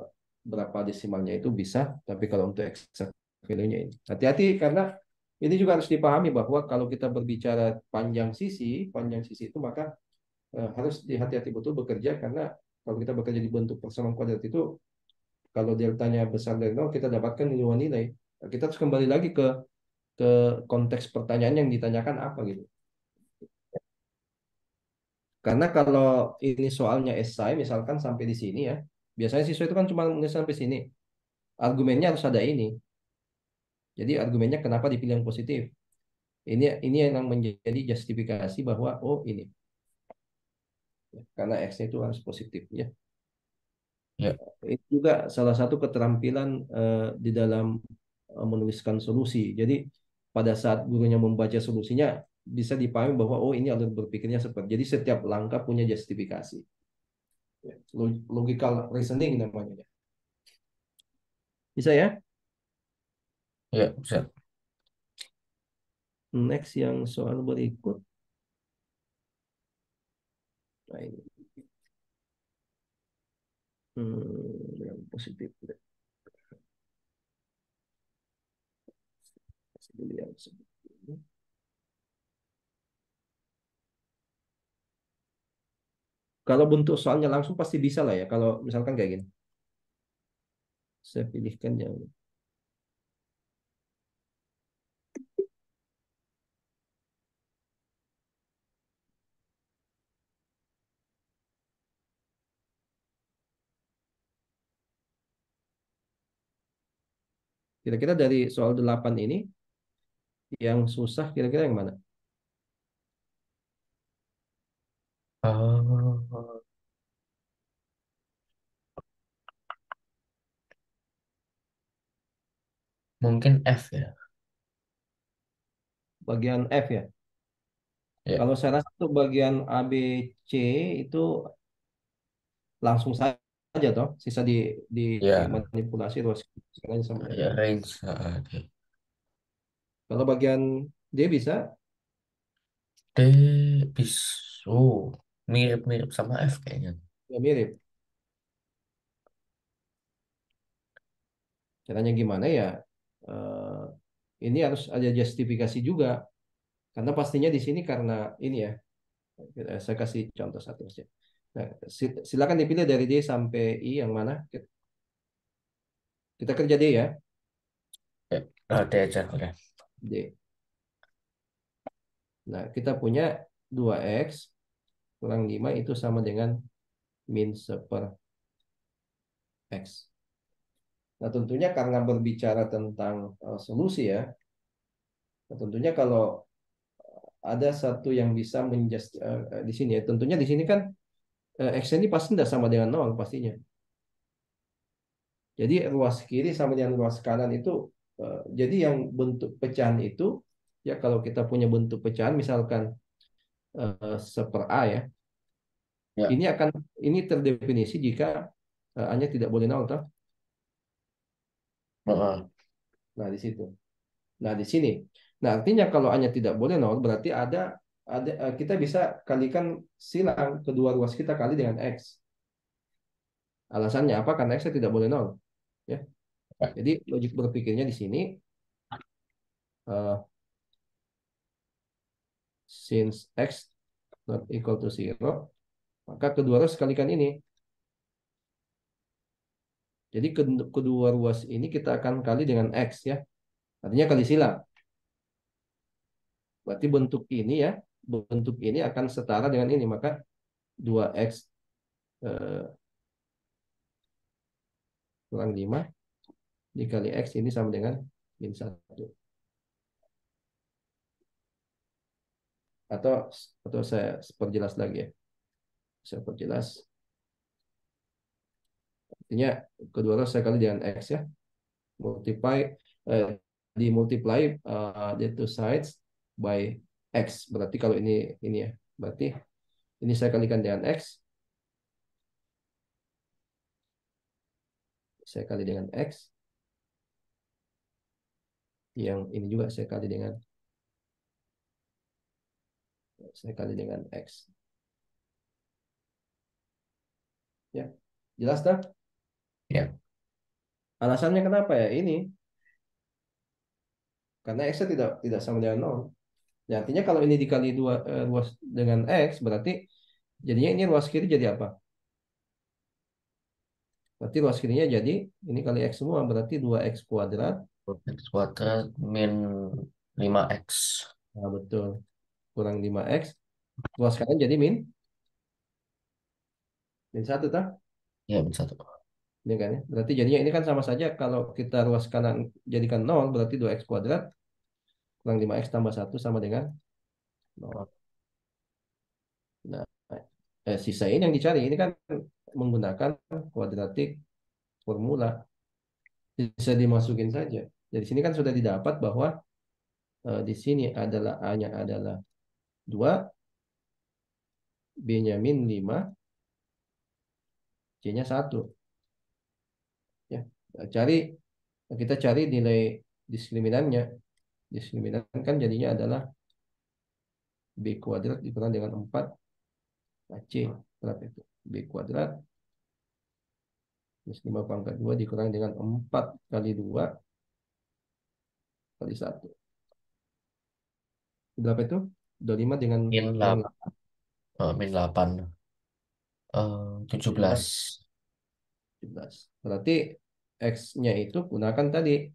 berapa desimalnya itu bisa, tapi kalau untuk exact value-nya ini. Hati-hati karena ini juga harus dipahami bahwa kalau kita berbicara panjang sisi itu maka harus hati-hati betul bekerja karena kalau kita bekerja di bentuk persamaan kuadrat itu kalau deltanya besar dari nol kita dapatkan nilai-nilai. Kita harus kembali lagi ke konteks pertanyaan yang ditanyakan apa gitu. Karena kalau ini soalnya esai misalkan sampai di sini ya, biasanya siswa itu kan cuma nulis sampai sini. Argumennya harus ada ini. Jadi argumennya kenapa dipilih yang positif. Ini yang menjadi justifikasi bahwa oh ini karena X itu harus positif ya. Ya. Itu juga salah satu keterampilan di dalam menuliskan solusi. Jadi pada saat gurunya membaca solusinya bisa dipahami bahwa oh ini alur berpikirnya seperti. Jadi setiap langkah punya justifikasi. Ya, logical reasoning namanya. Bisa ya? Ya, bisa. Next yang soal berikut. Nah ini yang positif. Kasih dulu yang sebelumnya. Kalau bentuk soalnya langsung pasti bisa lah ya. Kalau misalkan kayak gini. Saya pilihkan yang kira-kira dari soal 8 ini yang susah kira-kira yang mana? Oh, mungkin F ya. Bagian F ya. Ya. Kalau saya rasa tuh bagian A, B, C itu langsung saja toh. Sisa di Ya. manipulasi ruas sekarang sama Ya, dengan ini. range. Ya. Kalau bagian D bisa, D bis. Oh, mirip-mirip sama F kayaknya. ya mirip. Caranya gimana ya? Eh, ini harus ada justifikasi juga. Karena pastinya di sini karena ini ya. Saya kasih contoh satu saja. Nah, silakan dipilih dari D sampai I yang mana. Kita kerja D ya. Ya. D aja. Oke. D. Nah, kita punya 2X kurang 5 itu sama dengan min 1 X. Nah, tentunya karena berbicara tentang solusi ya, nah, tentunya kalau ada satu yang bisa di sini ya, tentunya di sini kan X ini pasti tidak sama dengan nol pastinya. Jadi ruas kiri sama dengan ruas kanan itu, jadi yang bentuk pecahan itu, ya kalau kita punya bentuk pecahan misalkan 1/A ya, Ya. ini akan ini terdefinisi jika A-nya tidak boleh nol, toh. Heeh. Nah, di situ. Nah, di sini. Nah, artinya kalau hanya tidak boleh nol, berarti kita bisa kalikan silang kedua ruas kita kali dengan X. Alasannya apa? Karena X tidak boleh nol. Ya. Ya. Jadi logik berpikirnya di sini, eh, since x not equal to zero, maka kedua ruas kalikan ini. Jadi kedua ruas ini kita akan kali dengan x ya. Artinya kali silang. Berarti bentuk ini ya, bentuk ini akan setara dengan ini. Maka 2x eh, kurang 5 dikali x ini sama dengan min 1. Atau saya perjelas lagi ya. Saya perjelas. Artinya kedua ruas saya kali dengan x ya. Multiply eh, dimultiply the two sides by x. Berarti kalau ini ya. Berarti ini saya kalikan dengan x, saya kali dengan x, yang ini juga saya kali dengan x. Ya, jelas tak? Ya. Alasannya kenapa ya? Ini karena x tidak sama dengan nol. Ya, artinya kalau ini dikali dua ruas dengan x, berarti jadinya ini ruas kiri jadi apa? Berarti ruas kirinya jadi ini kali x semua, berarti 2x kuadrat. X kuadrat min 5x. Nah, betul. Kurang 5x. Ruas kanan jadi min 1 tak? Ya, min 1. Ini kan ya. Berarti jadinya ini kan sama saja kalau kita ruas kanan jadikan nol, berarti 2x kuadrat kurang 5x tambah 1 sama dengan nol. Nah, sisa ini yang dicari. Ini kan menggunakan kuadratik formula. Bisa dimasukin saja. Dari sini kan sudah didapat bahwa di sini adalah A-nya adalah 2, B-nya min 5, C-nya 1. Ya. Cari kita cari nilai diskriminannya. Diskriminan kan jadinya adalah B kuadrat dikurang dengan 4, nah C berapa itu? B kuadrat minus 5 pangkat 2 dikurang dengan 4 kali 2 kali 1. Berapa itu? 25 dengan Min kurang 8. Min 8. 17. 17. 17. Berarti X-nya itu gunakan tadi.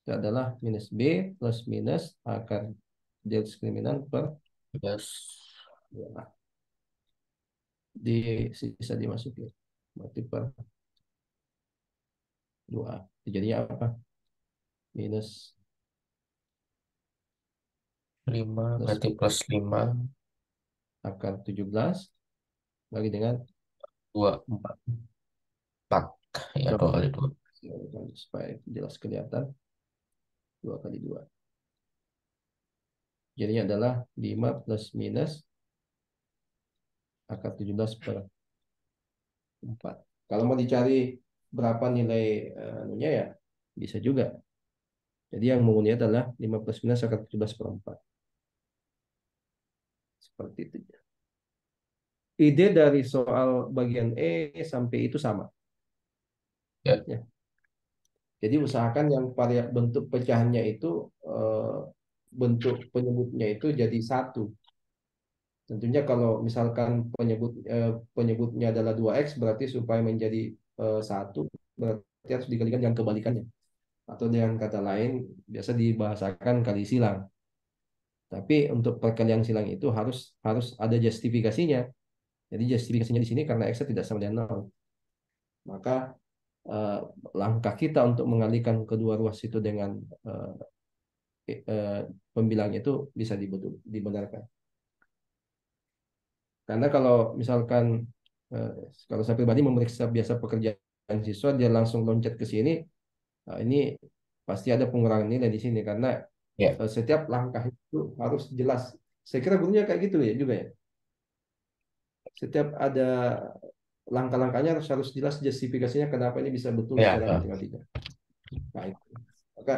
Itu adalah minus B plus minus akar diskriminan per 17. 2. Di sisa dimasukin. Berarti per 2. Jadinya apa? Minus 5 plus berarti plus 5. akar 17 bagi dengan 2. 4. 4. Ya, Berapa 2 itu? kali 2. Supaya jelas kelihatan. 2 kali 2. Jadinya adalah 5 plus minus akar 17 per 4. Kalau mau dicari berapa nilai anunya ya bisa juga. Jadi yang mengundi adalah 5 plus minus akar 17 per 4. Seperti itu. Ide dari soal bagian E sampai itu sama. Ya. Ya. Jadi usahakan yang bentuk pecahannya itu bentuk penyebutnya itu jadi satu. Tentunya kalau misalkan penyebutnya adalah 2x berarti supaya menjadi 1 berarti harus dikalikan dengan kebalikannya. Atau dengan kata lain biasa dibahasakan kali silang. Tapi untuk perkalian silang itu harus harus ada justifikasinya. Jadi justifikasinya di sini karena x tidak sama dengan nol. Maka eh, langkah kita untuk mengalihkan kedua ruas itu dengan eh, eh, pembilangnya itu bisa dibenarkan. Karena kalau misalkan eh, kalau saya pribadi memeriksa biasa pekerjaan siswa dia langsung loncat ke sini, nah ini pasti ada pengurangan nilai di sini karena Ya. setiap langkah itu harus jelas. Saya kira gurunya kayak gitu ya juga ya. Setiap ada langkah-langkahnya harus harus jelas justifikasinya kenapa ini bisa betul Ya. secara matematika. Nah, itu. Maka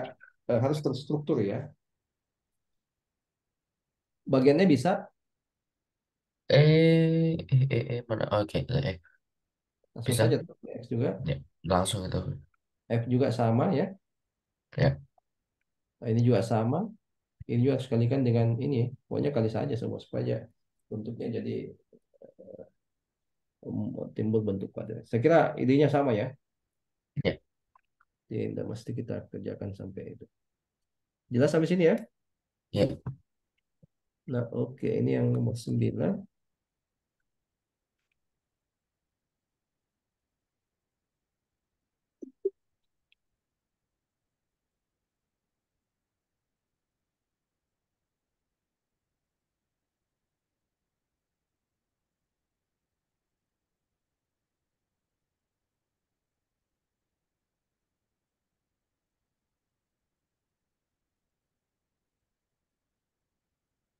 harus terstruktur ya. Bagiannya bisa Mana? Oke. langsung Bisa. saja X juga. Ya. langsung itu. F juga sama ya. Ya, Nah, ini juga sama. Ini juga sekalikan dengan ini. Pokoknya kali saja semua supaya bentuknya jadi timbul bentuk kuadrat. Saya kira idenya sama ya. ya, Tidak mesti kita kerjakan sampai itu. Jelas sampai sini ya? ya. Nah, oke. Ini yang nomor 9.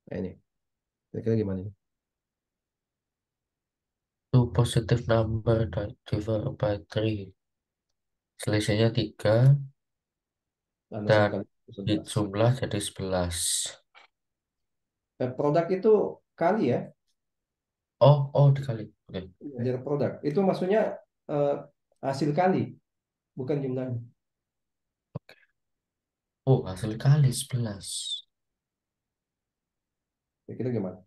Nah, ini. Kira-kira gimana ini? Two positive number that divided by three. Selisihnya 3 Nah, dan hasilkan 11. dijumlah jadi 11. Produk itu kali ya. Oh, oh dikali. Oke. Belajar produk. Itu maksudnya eh, hasil kali, bukan jumlahnya. Oh, hasil kali 11. Kira-kira gimana?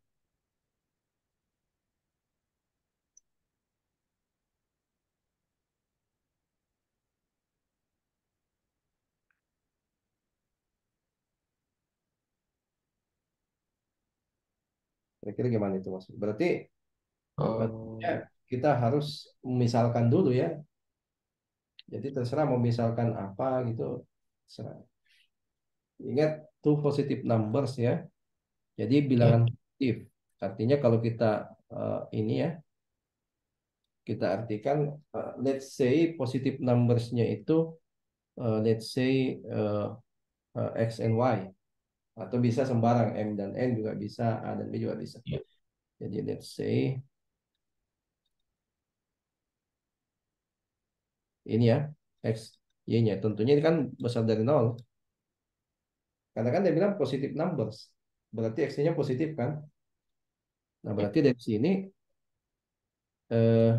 Kira-kira gimana itu maksud? Berarti maksudnya Oh, kita harus misalkan dulu ya. Jadi terserah mau misalkan apa gitu. Terserah. Ingat two positive numbers ya. Jadi ya, bilangan positif. Artinya kalau kita ini ya, kita artikan let's say positive numbers-nya itu let's say X and Y. Atau bisa sembarang M dan N juga bisa, A dan B juga bisa. ya, Jadi let's say ini ya X Y-nya. Tentunya ini kan besar dari nol. Karena kan dia bilang positive numbers. Berarti X-nya positif kan? Nah ya, berarti dari sini eh,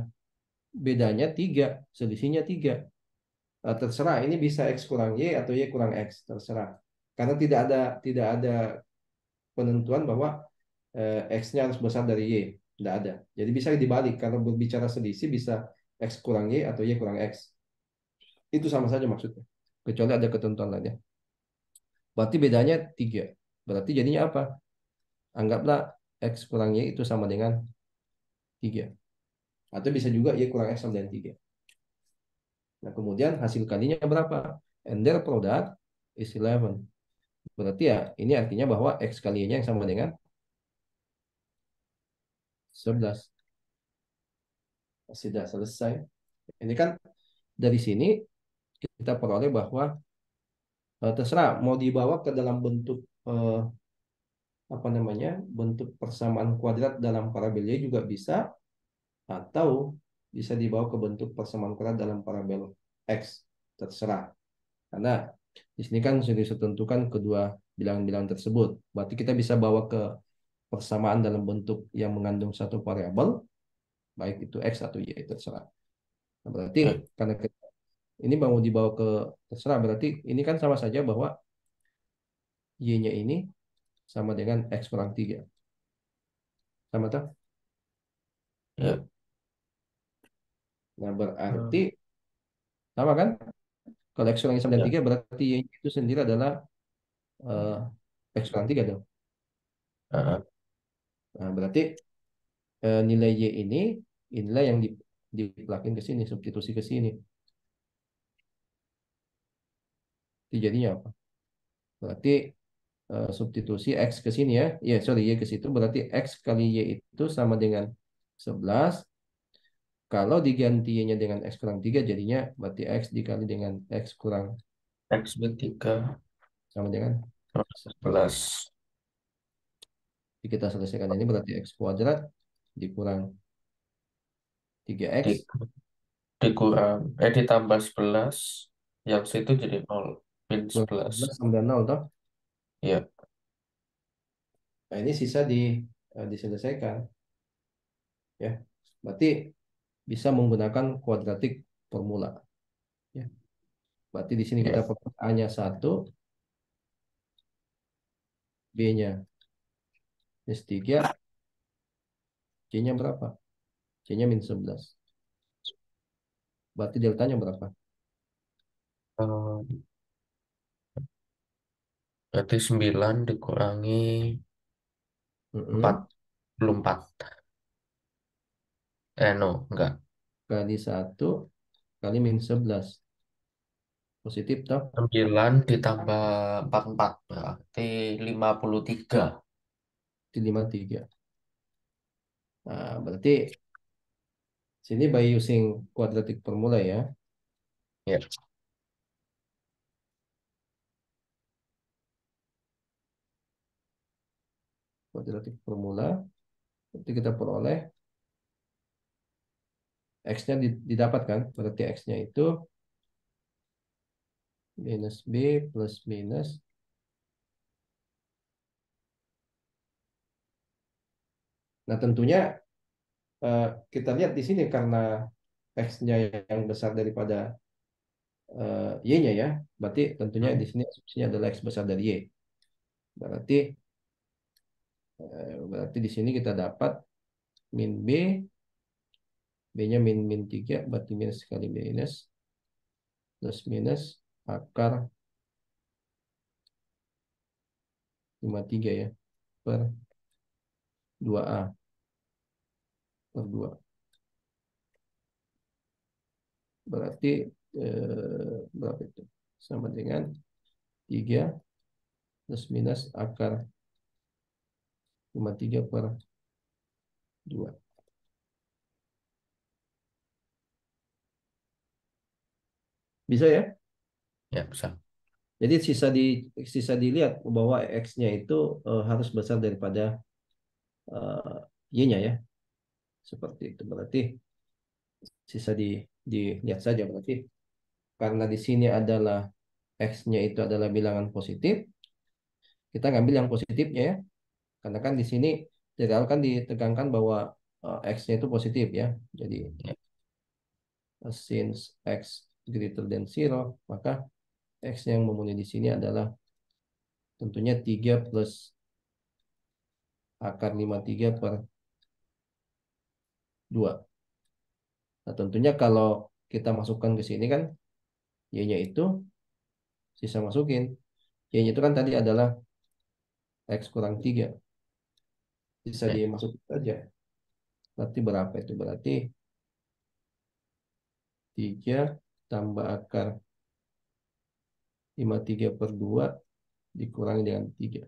bedanya 3, selisihnya 3. Terserah ini bisa X kurang Y atau Y kurang X. Terserah. Karena tidak ada penentuan bahwa X-nya harus besar dari Y. Tidak ada. Jadi bisa dibalik. Kalau berbicara selisih bisa X kurang Y atau Y kurang X. Itu sama saja maksudnya. Kecuali ada ketentuan lainnya. Berarti bedanya 3. Berarti jadinya apa? Anggaplah X kurang Y itu sama dengan 3. Atau bisa juga Y kurang X sama dengan 3. Nah, kemudian hasil kalinya berapa? And their product is 11. Berarti ya ini artinya bahwa X kali Y yang sama dengan 11. Sudah selesai. Ini kan dari sini kita peroleh bahwa terserah mau dibawa ke dalam bentuk apa namanya bentuk persamaan kuadrat dalam parabel Y juga bisa atau bisa dibawa ke bentuk persamaan kuadrat dalam parabel X terserah karena di sini kan sudah ditentukan kedua bilangan-bilangan tersebut berarti kita bisa bawa ke persamaan dalam bentuk yang mengandung satu variabel baik itu X atau Y terserah. Nah, berarti ya, karena ini mau dibawa ke terserah berarti ini kan sama saja bahwa Y-nya ini sama dengan X kurang 3 sama tak? ya. Nah berarti Hmm, sama kan? Kalau X kurang sama dengan ya, 3 berarti Y itu sendiri adalah eh, X kurang 3 dong. ah, Nah, berarti nilai Y ini inilah yang dipelakin ke sini, substitusi ke sini. Itu jadinya apa? Berarti substitusi X ke sini ya. Ya, sorry, Y ke situ. Berarti X kali Y itu sama dengan 11. Kalau diganti Y-nya dengan X kurang 3 jadinya berarti X dikali dengan X kurang X min 3 sama dengan sama 11. 11. Jadi kita selesaikan ini berarti X kuadrat dikurang 3X Di, dikurang, ditambah 11. Yang situ jadi 0. Min kurang 11. 11 sama dengan 0 toh. Ya, Nah, ini sisa diselesaikan ya. Berarti bisa menggunakan kuadratik formula. Berarti di sini kita Ya. pakai A-nya 1, B-nya minus 3, C-nya berapa? C-nya minus 11. Berarti deltanya berapa? Eh, Berarti 9 dikurangi Mm-mm. 44. No, enggak. Kali 1 kali minus 11. Positif toh? 9 ditambah 44 berarti 53. Di 53. Nah, berarti sini by using quadratic formula ya. Ya, Quadratic formula. Berarti kita peroleh X-nya didapatkan. Berarti X-nya itu minus B plus minus. Nah, tentunya eh, kita lihat di sini karena X-nya yang besar daripada Y-nya ya. Berarti tentunya di hmm, sini asumsinya adalah X besar dari Y. Berarti berarti di sini kita dapat min B, B-nya min 3, berarti minus kali minus, plus minus, akar 53 ya, per 2A, per 2. Berarti berapa itu? Sama dengan 3 plus minus akar 53 per 2. Bisa ya? ya bisa. Jadi sisa dilihat bahwa X-nya itu harus besar daripada Y-nya ya. Seperti itu. Berarti sisa dilihat saja berarti karena di sini adalah X-nya itu adalah bilangan positif, kita ngambil yang positifnya ya. Karena kan di sini dari awal kan ditekankan bahwa X-nya itu positif ya. Jadi Ya, since X greater than zero, maka X yang memenuhi di sini adalah tentunya 3 plus akar 53 per 2. Nah, tentunya kalau kita masukkan ke sini kan Y-nya itu sisa masukin. Y-nya itu kan tadi adalah X kurang 3. Bisa ya. dimasukin saja. Berarti berapa itu? Berarti 3 tambah akar 53 per 2 dikurangi dengan 3.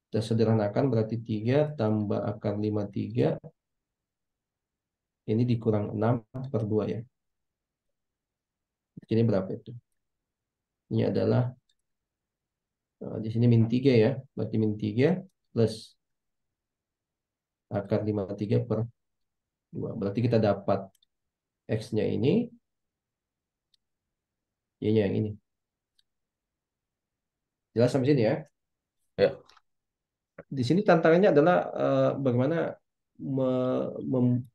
Kita sederhanakan berarti 3 tambah akar 53 ini dikurang 6 per 2 ya. Ini berapa itu? Ini adalah di sini min 3 ya. Berarti min 3 plus akar 53 per 2. Berarti kita dapat X-nya ini, Y-nya yang ini. Jelas sampai sini ya. Ya. Di sini tantangannya adalah bagaimana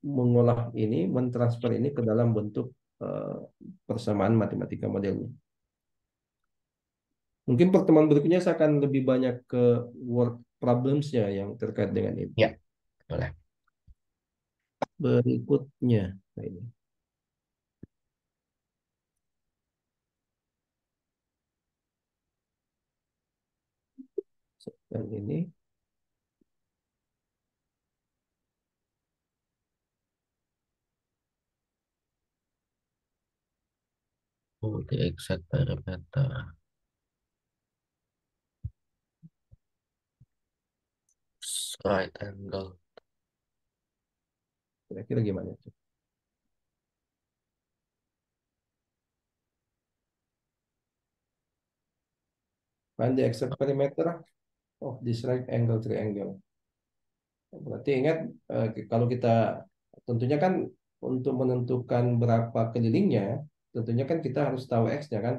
mengolah ini, mentransfer ini ke dalam bentuk eh, persamaan matematika modelnya. Mungkin pertemuan berikutnya saya akan lebih banyak ke word problems-nya yang terkait dengan ini. Ya, boleh. Berikutnya, nah ini, dan ini, Oh, the exact parameter. Right angle. kira-kira gimana tuh? Find the exact perimeter of this right angle triangle. Berarti ingat kalau kita tentunya kan untuk menentukan berapa kelilingnya, tentunya kan kita harus tahu X-nya kan.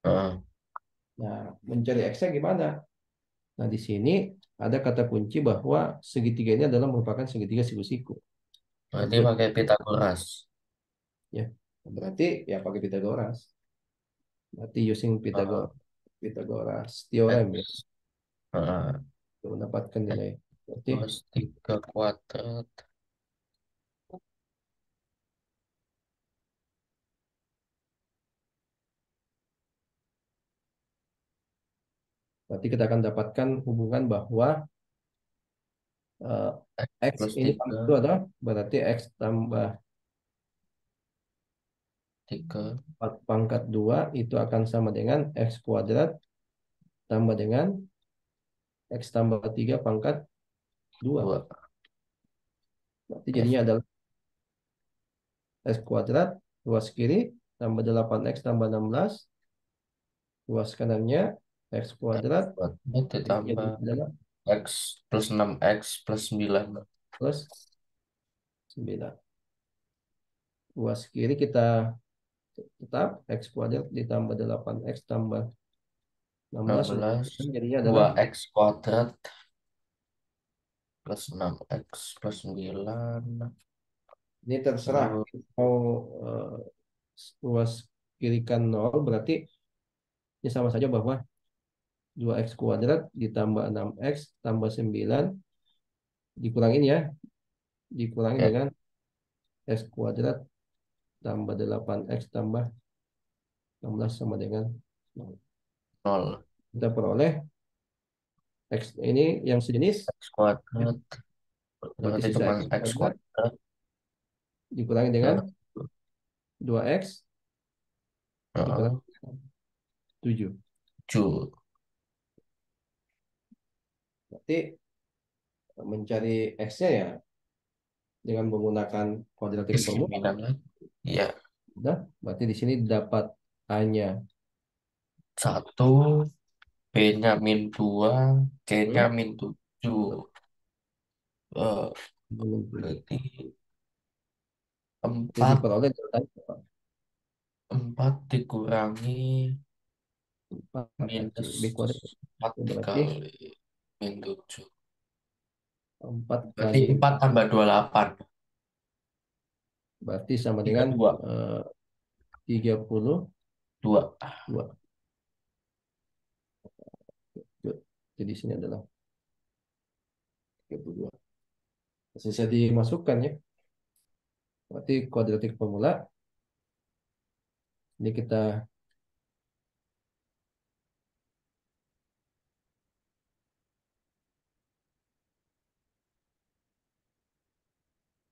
Ah, Nah, mencari X-nya gimana? Nah, di sini ada kata kunci bahwa segitiga ini adalah merupakan segitiga siku-siku. Nah, berarti buat pakai Pythagoras. ya, berarti ya pakai Pitagoras. Berarti using eh, Pythagoras theorem ya, X eh, untuk mendapatkan X nilai. Berarti plus 3 kuadrat berarti kita akan dapatkan hubungan bahwa eh, X X plus ini pangkat 3 dua adalah berarti X tambah 3 4 pangkat 2 itu akan sama dengan X kuadrat tambah dengan X tambah 3 pangkat 2. 2. Berarti Oke, jadinya adalah X kuadrat luas kiri tambah 8X tambah 16 luas kanannya X X kuadrat kuadrat itu ditambah jadinya adalah X plus 6X plus 9 plus 9. Luas kiri kita tetap X kuadrat ditambah 8X tambah 16 luas 16 kanan jadinya adalah 2X kuadrat plus 6X plus 9 ini terserah terus mau eh, luas kiri kan 0 berarti ini sama saja bahwa 2X kuadrat ditambah 6X tambah 9 dikurangin ya, dikurangi ya dengan X kuadrat tambah 8X tambah 16 sama dengan 0. 0 Kita peroleh X ini yang sejenis X kuadrat berarti nanti sisa cuma X X kuadrat kuadrat dikurangi dengan ke 2X dikurangi 7. 7 Berarti mencari X-nya ya dengan menggunakan quadratic formula. diskriminan lagi ya Udah, berarti di sini dapat A-nya 1 B-nya min 2 C-nya hmm, min 7 eh, minus 7. berarti Jadi 4 diperoleh datanya berapa? 4 dikurangi 4 kali minus B kuadrat. 4 Itu berarti dikali min 7 4 berarti kali 4 tambah 28 berarti sama dengan 32 eh, 32. 2 Jadi di sini adalah 32. Bisa dimasukkan ya. Berarti quadratic formula ini kita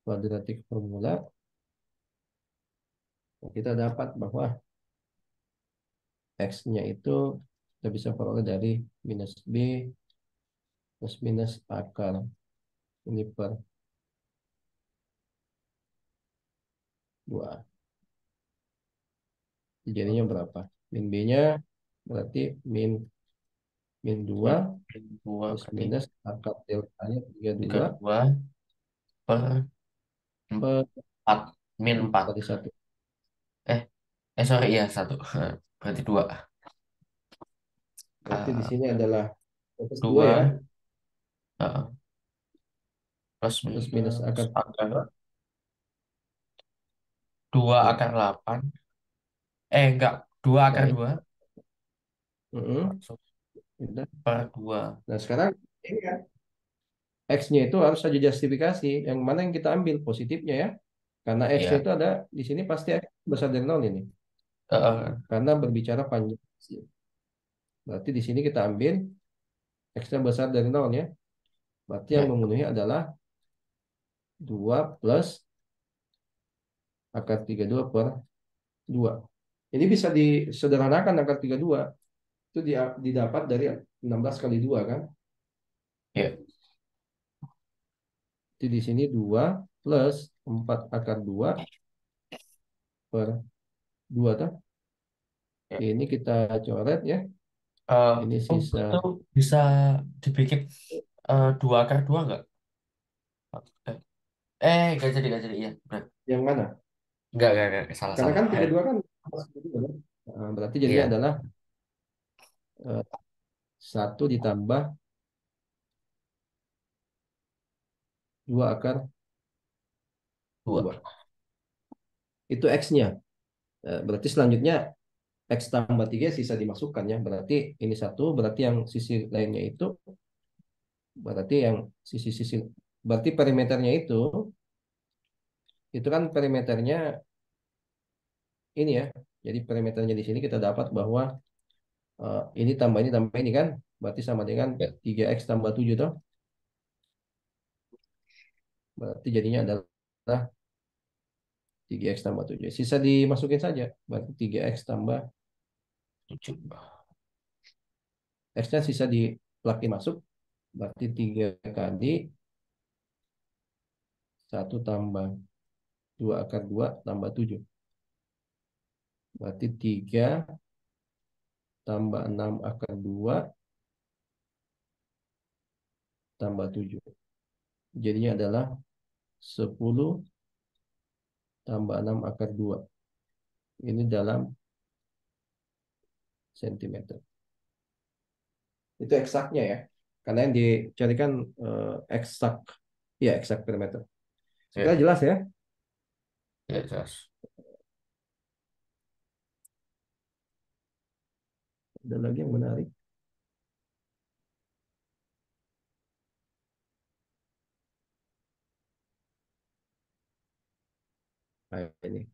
quadratic formula kita dapat bahwa X-nya itu kita bisa peroleh dari minus B plus minus akar ini per 2. Jadinya berapa? Min B-nya berarti min min 2 min 2 plus berarti minus akar deltanya 32 32 per per 4 min 4 kali 1. eh sorry iya 1 berarti 2 Berarti di sini adalah plus 2 ya, 2 plus plus minus minus akar akar 2 ya. akar 8 enggak 2 Nah, akar ini, 2 mm-mm, langsung udah. per 2 Nah, sekarang ini kan X-nya itu harus saja justifikasi. Yang mana yang kita ambil positifnya ya. Karena X-nya iya itu ada di sini pasti X besar dari 0 ini. eh, Karena berbicara panjang. Berarti di sini kita ambil X-nya besar dari 0 ya. Berarti yang ya memenuhi adalah 2 plus akar 32 per 2. Ini bisa disederhanakan akar 32. Itu didapat dari 16 kali 2 kan. ya Jadi di sini 2 plus 4 akar 2 per 2 tuh. ya Ini kita coret ya. Eh, Ini untuk sisa itu bisa dibikin 2 akar 2 enggak gak jadi iya benar yang mana? enggak salah Karena salah kan 32 kan plus 32 kan. Nah, berarti jadinya iya adalah 1 ditambah 2 akar 2 2. Itu X-nya. Berarti selanjutnya X tambah 3 sisa dimasukkan ya. Berarti ini satu, berarti yang sisi lainnya itu, berarti yang sisi-sisi, berarti perimeternya itu kan perimeternya ini ya. Jadi perimeternya di sini kita dapat bahwa ini tambah ini kan, berarti sama dengan Ya, 3x tambah 7 toh. Berarti jadinya adalah 3x tambah 7. Sisa dimasukin saja. Berarti 3x tambah 7. x-nya sisa di plug-in masuk. Berarti 3 kali 1 tambah 2 akar 2 tambah 7. Berarti 3 tambah 6 akar 2 tambah 7. Jadinya adalah 10 tambah 6 akar 2. Ini dalam sentimeter. Itu eksaknya ya. Karena yang dicarikan eksak. Ya, eksak perimeter. Sekali Ya, jelas ya. ya jelas. Ada lagi yang menarik. Nah, ini.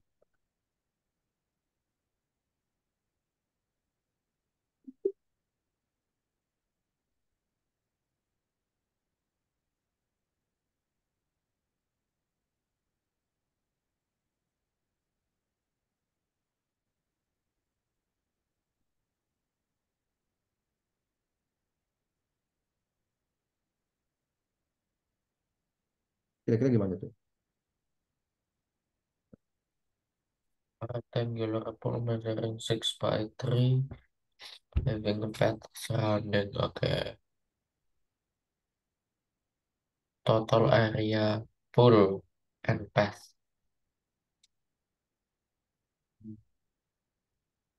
Kira-kira gimana tuh? Rectangular apple measuring 6 by 3, having a path surrounding. Okay. Total area pool and path.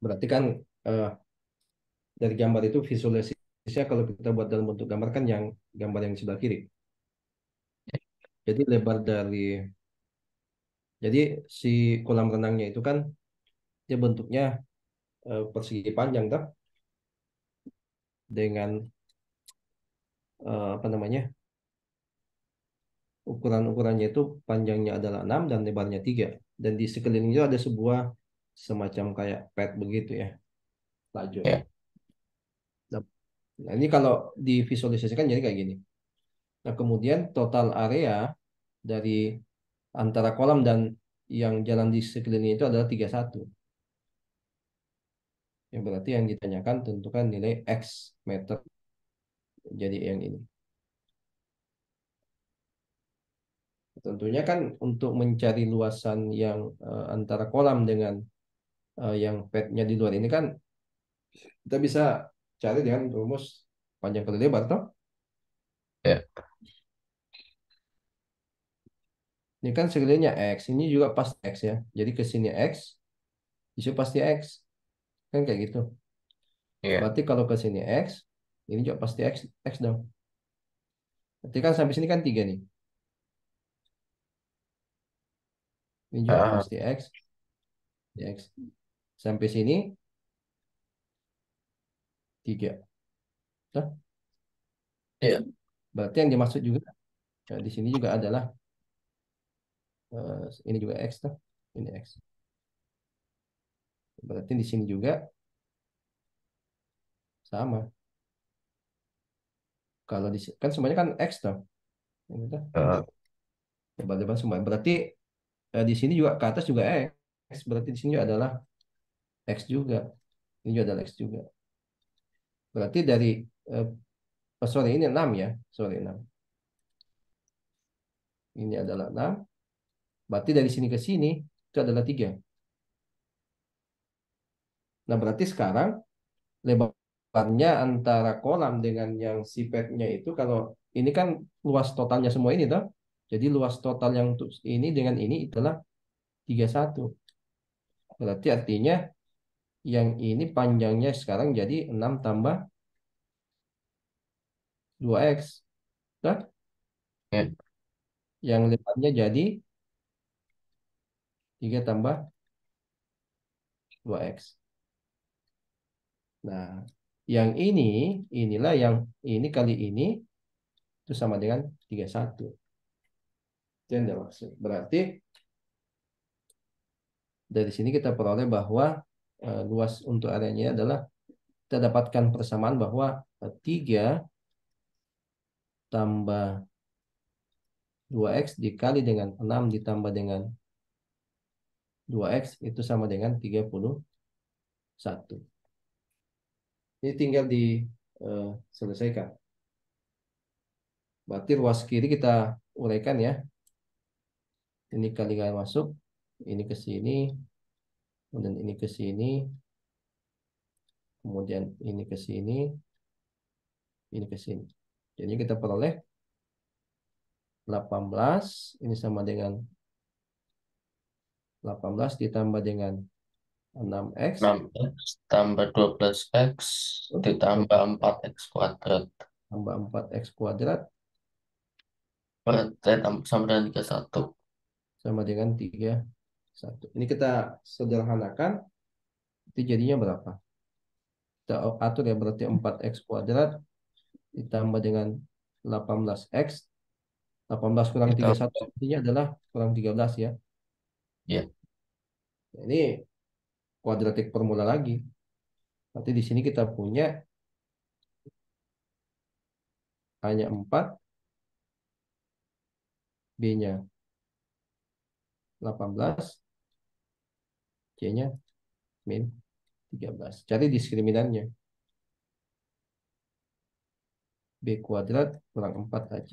Berarti kan eh, dari gambar itu visualisasinya kalau kita buat dalam bentuk gambar kan yang gambar yang sebelah kiri. Jadi lebar dari jadi si kolam renangnya itu kan dia bentuknya persegi panjang tak dengan apa namanya? Ukuran-ukurannya itu panjangnya adalah 6 dan lebarnya 3. Dan di sekeliling itu ada sebuah semacam kayak pet begitu ya, lajur. Ya, Nah, nah, ini kalau divisualisasikan jadi kayak gini. Nah, kemudian total area dari antara kolam dan yang jalan di sekelilingnya itu adalah 31. Yang berarti yang ditanyakan tentukan nilai X meter. Jadi yang ini. Tentunya kan untuk mencari luasan yang antara kolam dengan yang padnya di luar ini kan kita bisa cari dengan rumus panjang kali lebar toh. ya, Ini kan sekelilingnya X, ini juga pasti X ya. Jadi ke sini X, di sini pasti X. Kan kayak gitu. ya. Berarti kalau ke sini X, ini juga pasti X, X dong. Berarti kan sampai sini kan 3 nih. Ini juga Ah, pasti X, X. Sampai sini 3. Nah, ya, berarti yang dimaksud juga di sini juga adalah ini juga X tuh. Ini X. Berarti di sini juga sama. Kalau di kan semuanya kan X tuh. Ini tuh. ah, Lebar-lebar semua. Berarti di sini juga ke atas juga X. Berarti di sini juga adalah X juga. Ini juga adalah X juga. Berarti dari eh, sorry ini 6 ya. Sorry 6. Ini adalah 6. Berarti dari sini ke sini itu adalah 3. Nah, berarti sekarang lebarnya antara kolam dengan yang sipetnya itu kalau ini kan luas totalnya semua ini toh. Jadi luas total yang untuk ini dengan ini adalah 31. Berarti artinya yang ini panjangnya sekarang jadi 6 tambah 2x. Nah, ya, yang lebarnya jadi 3 tambah 2x. Nah, yang inilah yang ini kali ini itu sama dengan 31. Itu yang dia maksud. Berarti dari sini kita peroleh bahwa luas untuk areanya adalah kita dapatkan persamaan bahwa 3 tambah 2x dikali dengan 6 ditambah dengan 2x itu sama dengan 31. Ini tinggal diselesaikan. Berarti ruas kiri kita uraikan ya. Ini kali masuk, ini ke sini, kemudian ini ke sini, kemudian ini ke sini, ini ke sini. Jadi kita peroleh 18, ini sama dengan 18 ditambah dengan 6x 6x tambah 12x ditambah 4x kuadrat. tambah 4x kuadrat Berarti sama dengan 31. sama dengan 31. Ini kita sederhanakan, itu jadinya berapa? Kita atur ya, berarti 4x kuadrat ditambah dengan 18x. 18 kurang 31 Ditambah, artinya adalah kurang 13 ya. ya, Nah, ini kuadratik formula lagi. Berarti di sini kita punya hanya 4, B-nya 18, C-nya min 13. Cari diskriminannya. B kuadrat kurang 4 AC.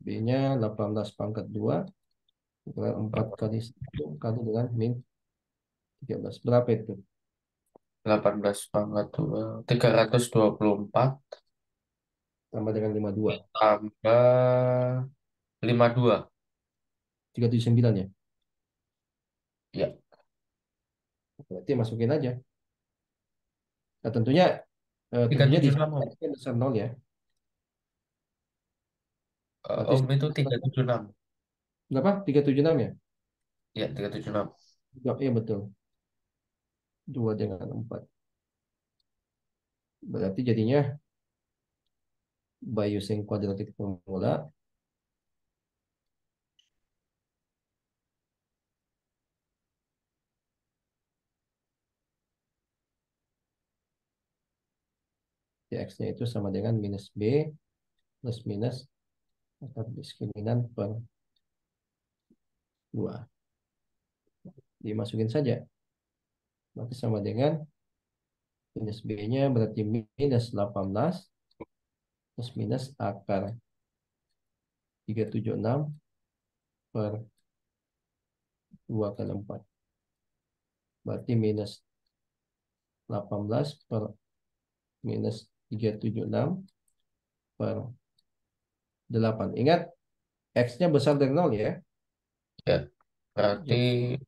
B-nya 18 pangkat 2 kurang 4 kali 1 kali dengan min 13. Berapa itu? 18 pangkat 2, 324 Tambah dengan 52. tambah 52. 379 ya. Ya, Berarti masukin aja. Nah, tentunya di sini 376 Om. X-nya besar 0 ya. Berarti Om itu 376. berapa? 376 ya? Ya, 376. Iya betul. 2 dengan 4. Berarti jadinya by using quadratic formula X-nya itu sama dengan minus B plus minus akar diskriminan per 2. Dimasukin saja. Berarti sama dengan minus B-nya berarti minus 18 plus minus akar 376 per 2 kali 4. Berarti minus 18 per minus 376 per 8. Ingat, X-nya besar dari 0 ya. Ya, berarti Jadi,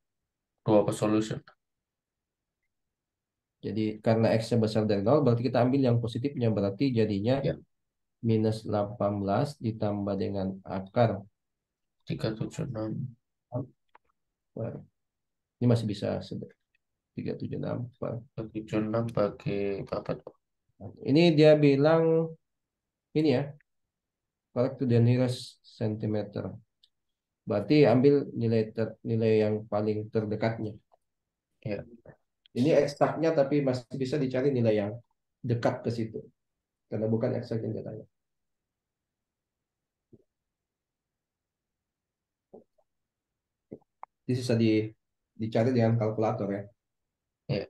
dua per solution. jadi karena X-nya besar dari 0, berarti kita ambil yang positifnya. Berarti jadinya Ya, minus 18 ditambah dengan akar 376 per, ini masih bisa 376 per. 376 bagi berapa tuh? Ini dia bilang ini ya, correct to the nearest centimeter. Berarti ambil nilai yang paling terdekatnya. Ya, Ini eksaknya tapi masih bisa dicari nilai yang dekat ke situ. Karena bukan eksak yang katanya. Ini bisa dicari dengan kalkulator ya. ya,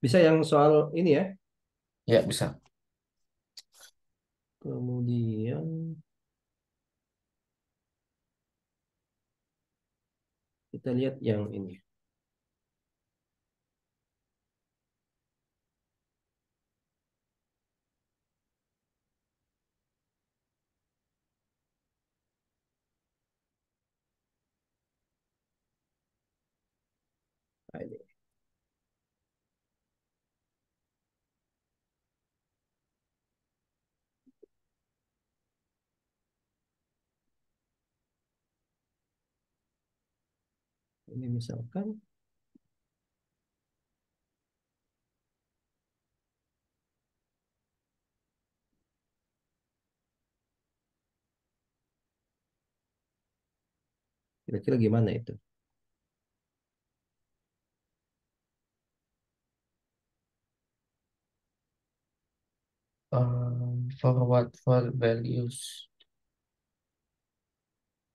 Bisa yang soal ini ya. ya bisa. Kemudian kita lihat yang ini. Nah, ini. Ini misalkan kira-kira gimana itu? Forward for values.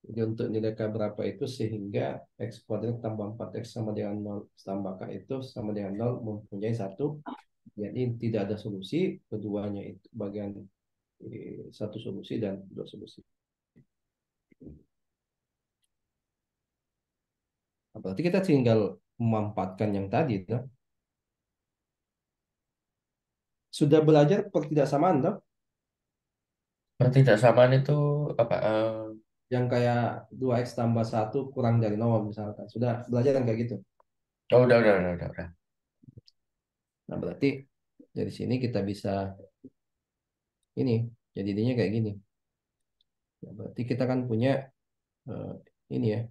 Jadi untuk nilai K berapa itu sehingga X kuadrat tambah 4X sama dengan 0 tambah K itu sama dengan 0 mempunyai satu. Jadi tidak ada solusi, keduanya itu bagian satu solusi dan dua solusi. Nah, berarti kita tinggal memanfaatkan yang tadi, toh. Sudah belajar pertidaksamaan, toh? Ketidaksamaan itu apa? Yang kayak 2X tambah satu kurang dari 0 misalkan. Sudah belajar yang kayak gitu. Oh, udah. Nah, berarti dari sini kita bisa ini, jadi intinya kayak gini. Nah, berarti kita kan punya eh, ini ya,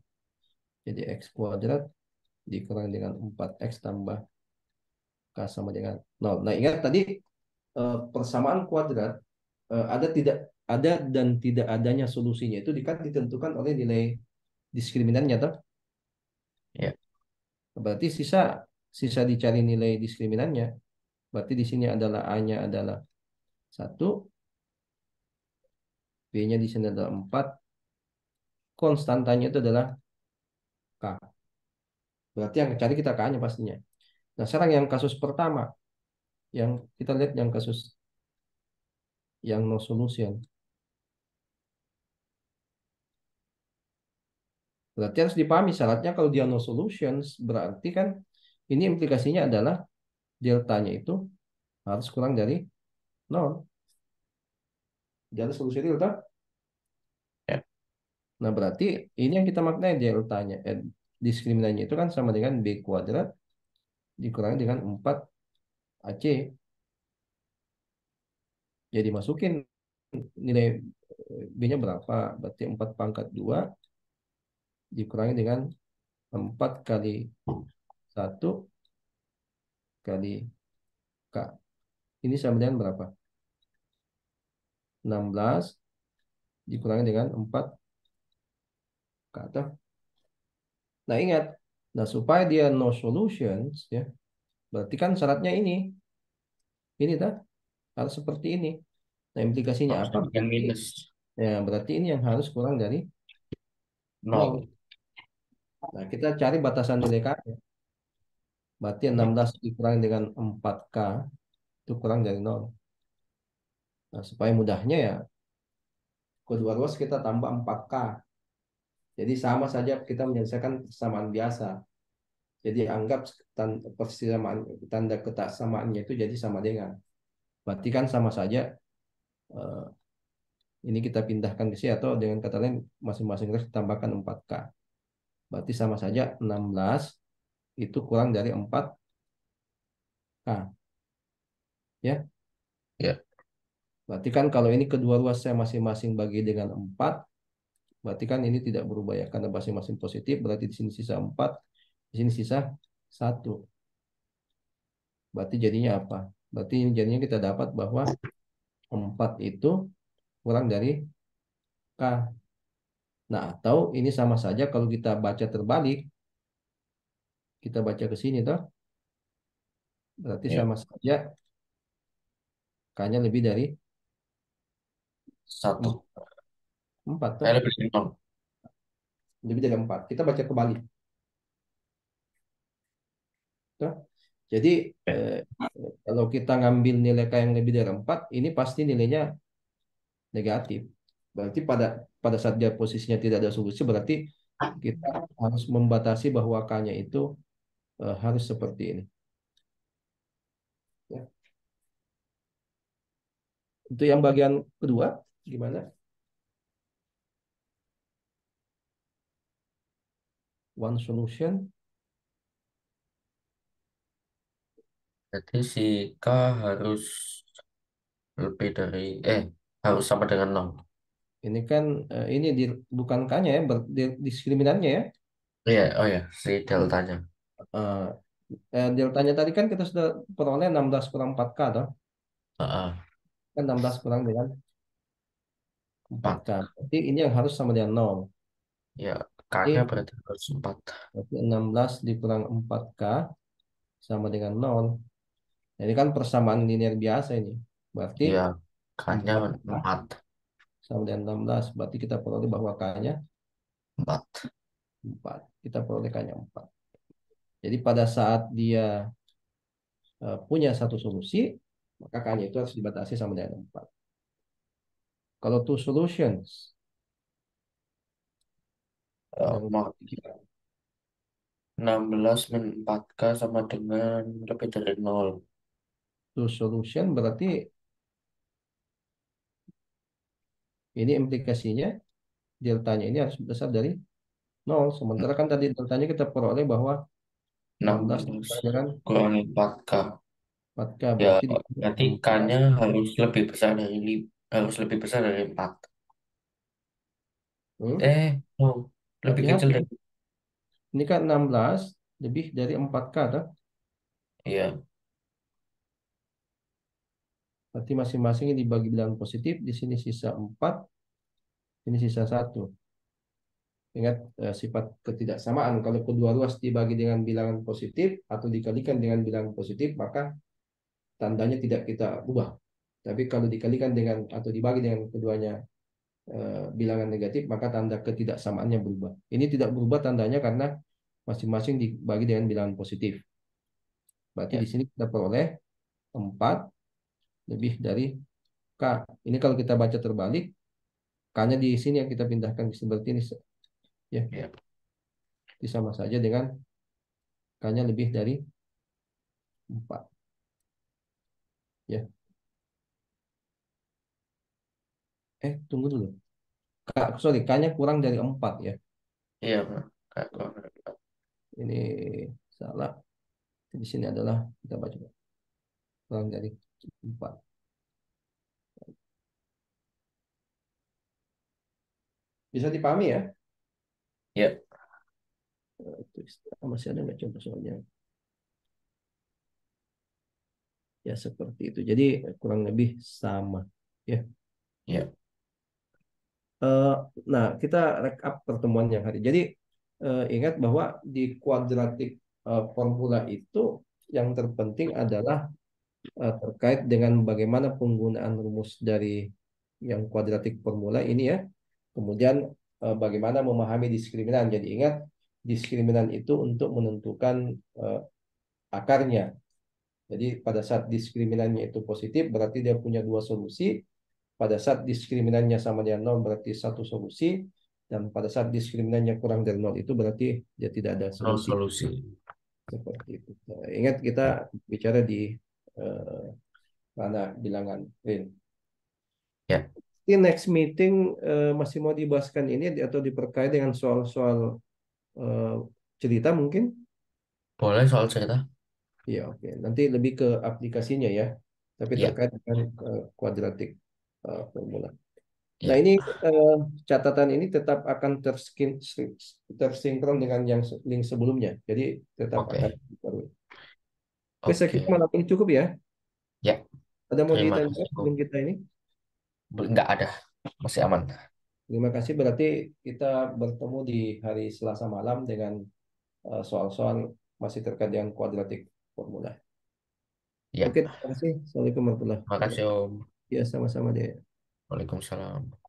jadi X kuadrat dikurang dengan 4X tambah K sama dengan 0. Nah, ingat tadi persamaan kuadrat ada tidak ada dan tidak adanya solusinya itu kan ditentukan oleh nilai diskriminannya toh. Ya, Berarti sisa sisa dicari nilai diskriminannya. Berarti di sini adalah A-nya adalah satu, B-nya di sini adalah 4, konstantanya itu adalah K. Berarti yang cari kita K-nya pastinya. Nah, sekarang yang kasus pertama, yang kita lihat yang kasus yang no solution. Berarti harus dipahami syaratnya kalau dia no solutions, berarti kan ini implikasinya adalah deltanya itu harus kurang dari nol. Jadi solusi delta. ya, Nah, berarti ini yang kita maknai deltanya. Diskriminannya itu kan sama dengan B kuadrat dikurangi dengan 4 AC. Jadi masukin nilai B-nya berapa? Berarti 4 pangkat 2 dikurangi dengan 4 kali 1 kali K. Ini sama dengan berapa? 16 dikurangi dengan 4 K. Nah, ingat. Nah, supaya dia no solutions, ya, berarti kan syaratnya ini. Ini tak harus seperti ini. Nah, implikasinya apa? harusnya dengan Berarti, minus ya, berarti ini yang harus kurang dari nol. nol. Nah, kita cari batasan nilai K. Berarti Ya, 16 dikurangi dengan 4K itu kurang dari nol. Nah, supaya mudahnya ya, kedua ruas kita tambah 4K. Jadi sama saja kita menyelesaikan persamaan biasa. Jadi anggap persamaan tanda kesamaan itu jadi sama dengan. Berarti kan sama saja eh, ini kita pindahkan ke sini atau dengan kata lain masing-masing ruas ditambahkan 4K. Berarti sama saja 16 itu kurang dari 4K. Ya. ya, Berarti kan kalau ini kedua ruas saya masing-masing bagi dengan 4, berarti kan ini tidak berubah ya karena masing-masing positif, berarti di sini sisa 4, di sini sisa 1. Berarti jadinya apa? Berarti ini jadinya kita dapat bahwa 4 itu kurang dari K. Nah, atau ini sama saja kalau kita baca terbalik, kita baca ke sini toh, berarti ya. sama saja K-nya lebih dari Satu. 4 toh, Lebih dari nol. lebih dari 4. Kita baca kembali toh. Jadi Ya, eh, kalau kita ngambil nilai K yang lebih dari 4, ini pasti nilainya negatif. Berarti pada pada saat dia posisinya tidak ada solusi, berarti kita harus membatasi bahwa K-nya itu harus seperti ini. Ya. Itu yang bagian kedua, gimana? One solution. jadi si K harus lebih dari harus sama dengan nol. Ini kan ini bukan K-nya ya, diskriminannya ya. Iya, oh ya, si deltanya. Eh, deltanya tadi kan kita sudah peroleh 16 kurang 4K toh. Heeh, Kan 16 kurang dengan 4K. 4. Berarti ini yang harus sama dengan nol. Ya, K-nya Ini berarti harus 4. berarti 16 dikurang 4K sama dengan nol. Nah, ini kan persamaan linear biasa ini. Berarti Ya, K-nya 4K 4. sama dengan 16. Berarti kita peroleh bahwa K-nya 4. 4. Kita peroleh K-nya 4. Jadi pada saat dia punya satu solusi, maka K-nya itu harus dibatasi sama dengan 4. Kalau two solutions, yang Mak 16 min 4K sama dengan lebih dari 0. two solution berarti ini implikasinya deltanya ini harus besar dari nol. Sementara kan tadi deltanya kita peroleh bahwa 16 16 dikali dengan kurangi 4K. 4K Ya, berarti dikali berarti 4 K-nya harus lebih besar dari harus lebih besar dari 4. hmm? Oh, lebih Berarti kecil harus dari. ini kan 16 lebih dari 4K kan? Iya, Berarti masing-masing ini dibagi bilangan positif, di sini sisa 4, ini sisa satu. Ingat sifat ketidaksamaan. Kalau kedua ruas dibagi dengan bilangan positif atau dikalikan dengan bilangan positif, maka tandanya tidak kita ubah. Tapi kalau dikalikan dengan atau dibagi dengan keduanya bilangan negatif, maka tanda ketidaksamaannya berubah. Ini tidak berubah tandanya karena masing-masing dibagi dengan bilangan positif. Berarti ya, di sini kita peroleh 4 lebih dari K. Ini kalau kita baca terbalik, K-nya di sini yang kita pindahkan ke seperti ini. Ya, ya, sama saja dengan K-nya lebih dari 4. Ya. Tunggu dulu. Sorry, K-nya kurang dari 4 ya. iya, Bang. Kayak kurang dari 4. Ini salah. Di sini adalah kita baca kurang dari 4. Bisa dipahami ya? Ya, Masih ada nggak contoh soalnya? Ya seperti itu. Jadi kurang lebih sama. Ya. ya, Eh, nah, kita rekap pertemuan yang hari. Jadi ingat bahwa di kuadratik formula itu yang terpenting adalah terkait dengan bagaimana penggunaan rumus dari yang kuadratik formula ini ya. Kemudian bagaimana memahami diskriminan. Jadi ingat diskriminan itu untuk menentukan eh, akarnya. Jadi pada saat diskriminannya itu positif berarti dia punya dua solusi. Pada saat diskriminannya sama dengan nol berarti satu solusi. Dan pada saat diskriminannya kurang dari nol itu berarti dia tidak ada nol solusi. solusi. Seperti itu. Nah, ingat kita bicara di eh, mana bilangan real. Ya, Di next meeting masih mau dibahaskan ini atau diperkait dengan soal-soal eh, cerita mungkin? boleh soal cerita. Iya, oke. Nanti lebih ke aplikasinya ya. Tapi Ya, terkait dengan kuadratik formula. Nah, ya, ini eh, catatan ini tetap akan tersinkron dengan yang link sebelumnya. Jadi tetap akan oke, diperbarui. Oke, saya kira oke. malam ini cukup ya. Ya, Ada mau terima ditanya kasih. sebelum kita ini? Nggak ada, masih aman. Terima kasih. Berarti kita bertemu di hari Selasa malam dengan soal-soal masih terkait dengan kuadratik formula. Ya, Oke, terima kasih. Assalamualaikum warahmatullahi terima kasih wabarakatuh. Om. Ya, sama-sama deh. Waalaikumsalam.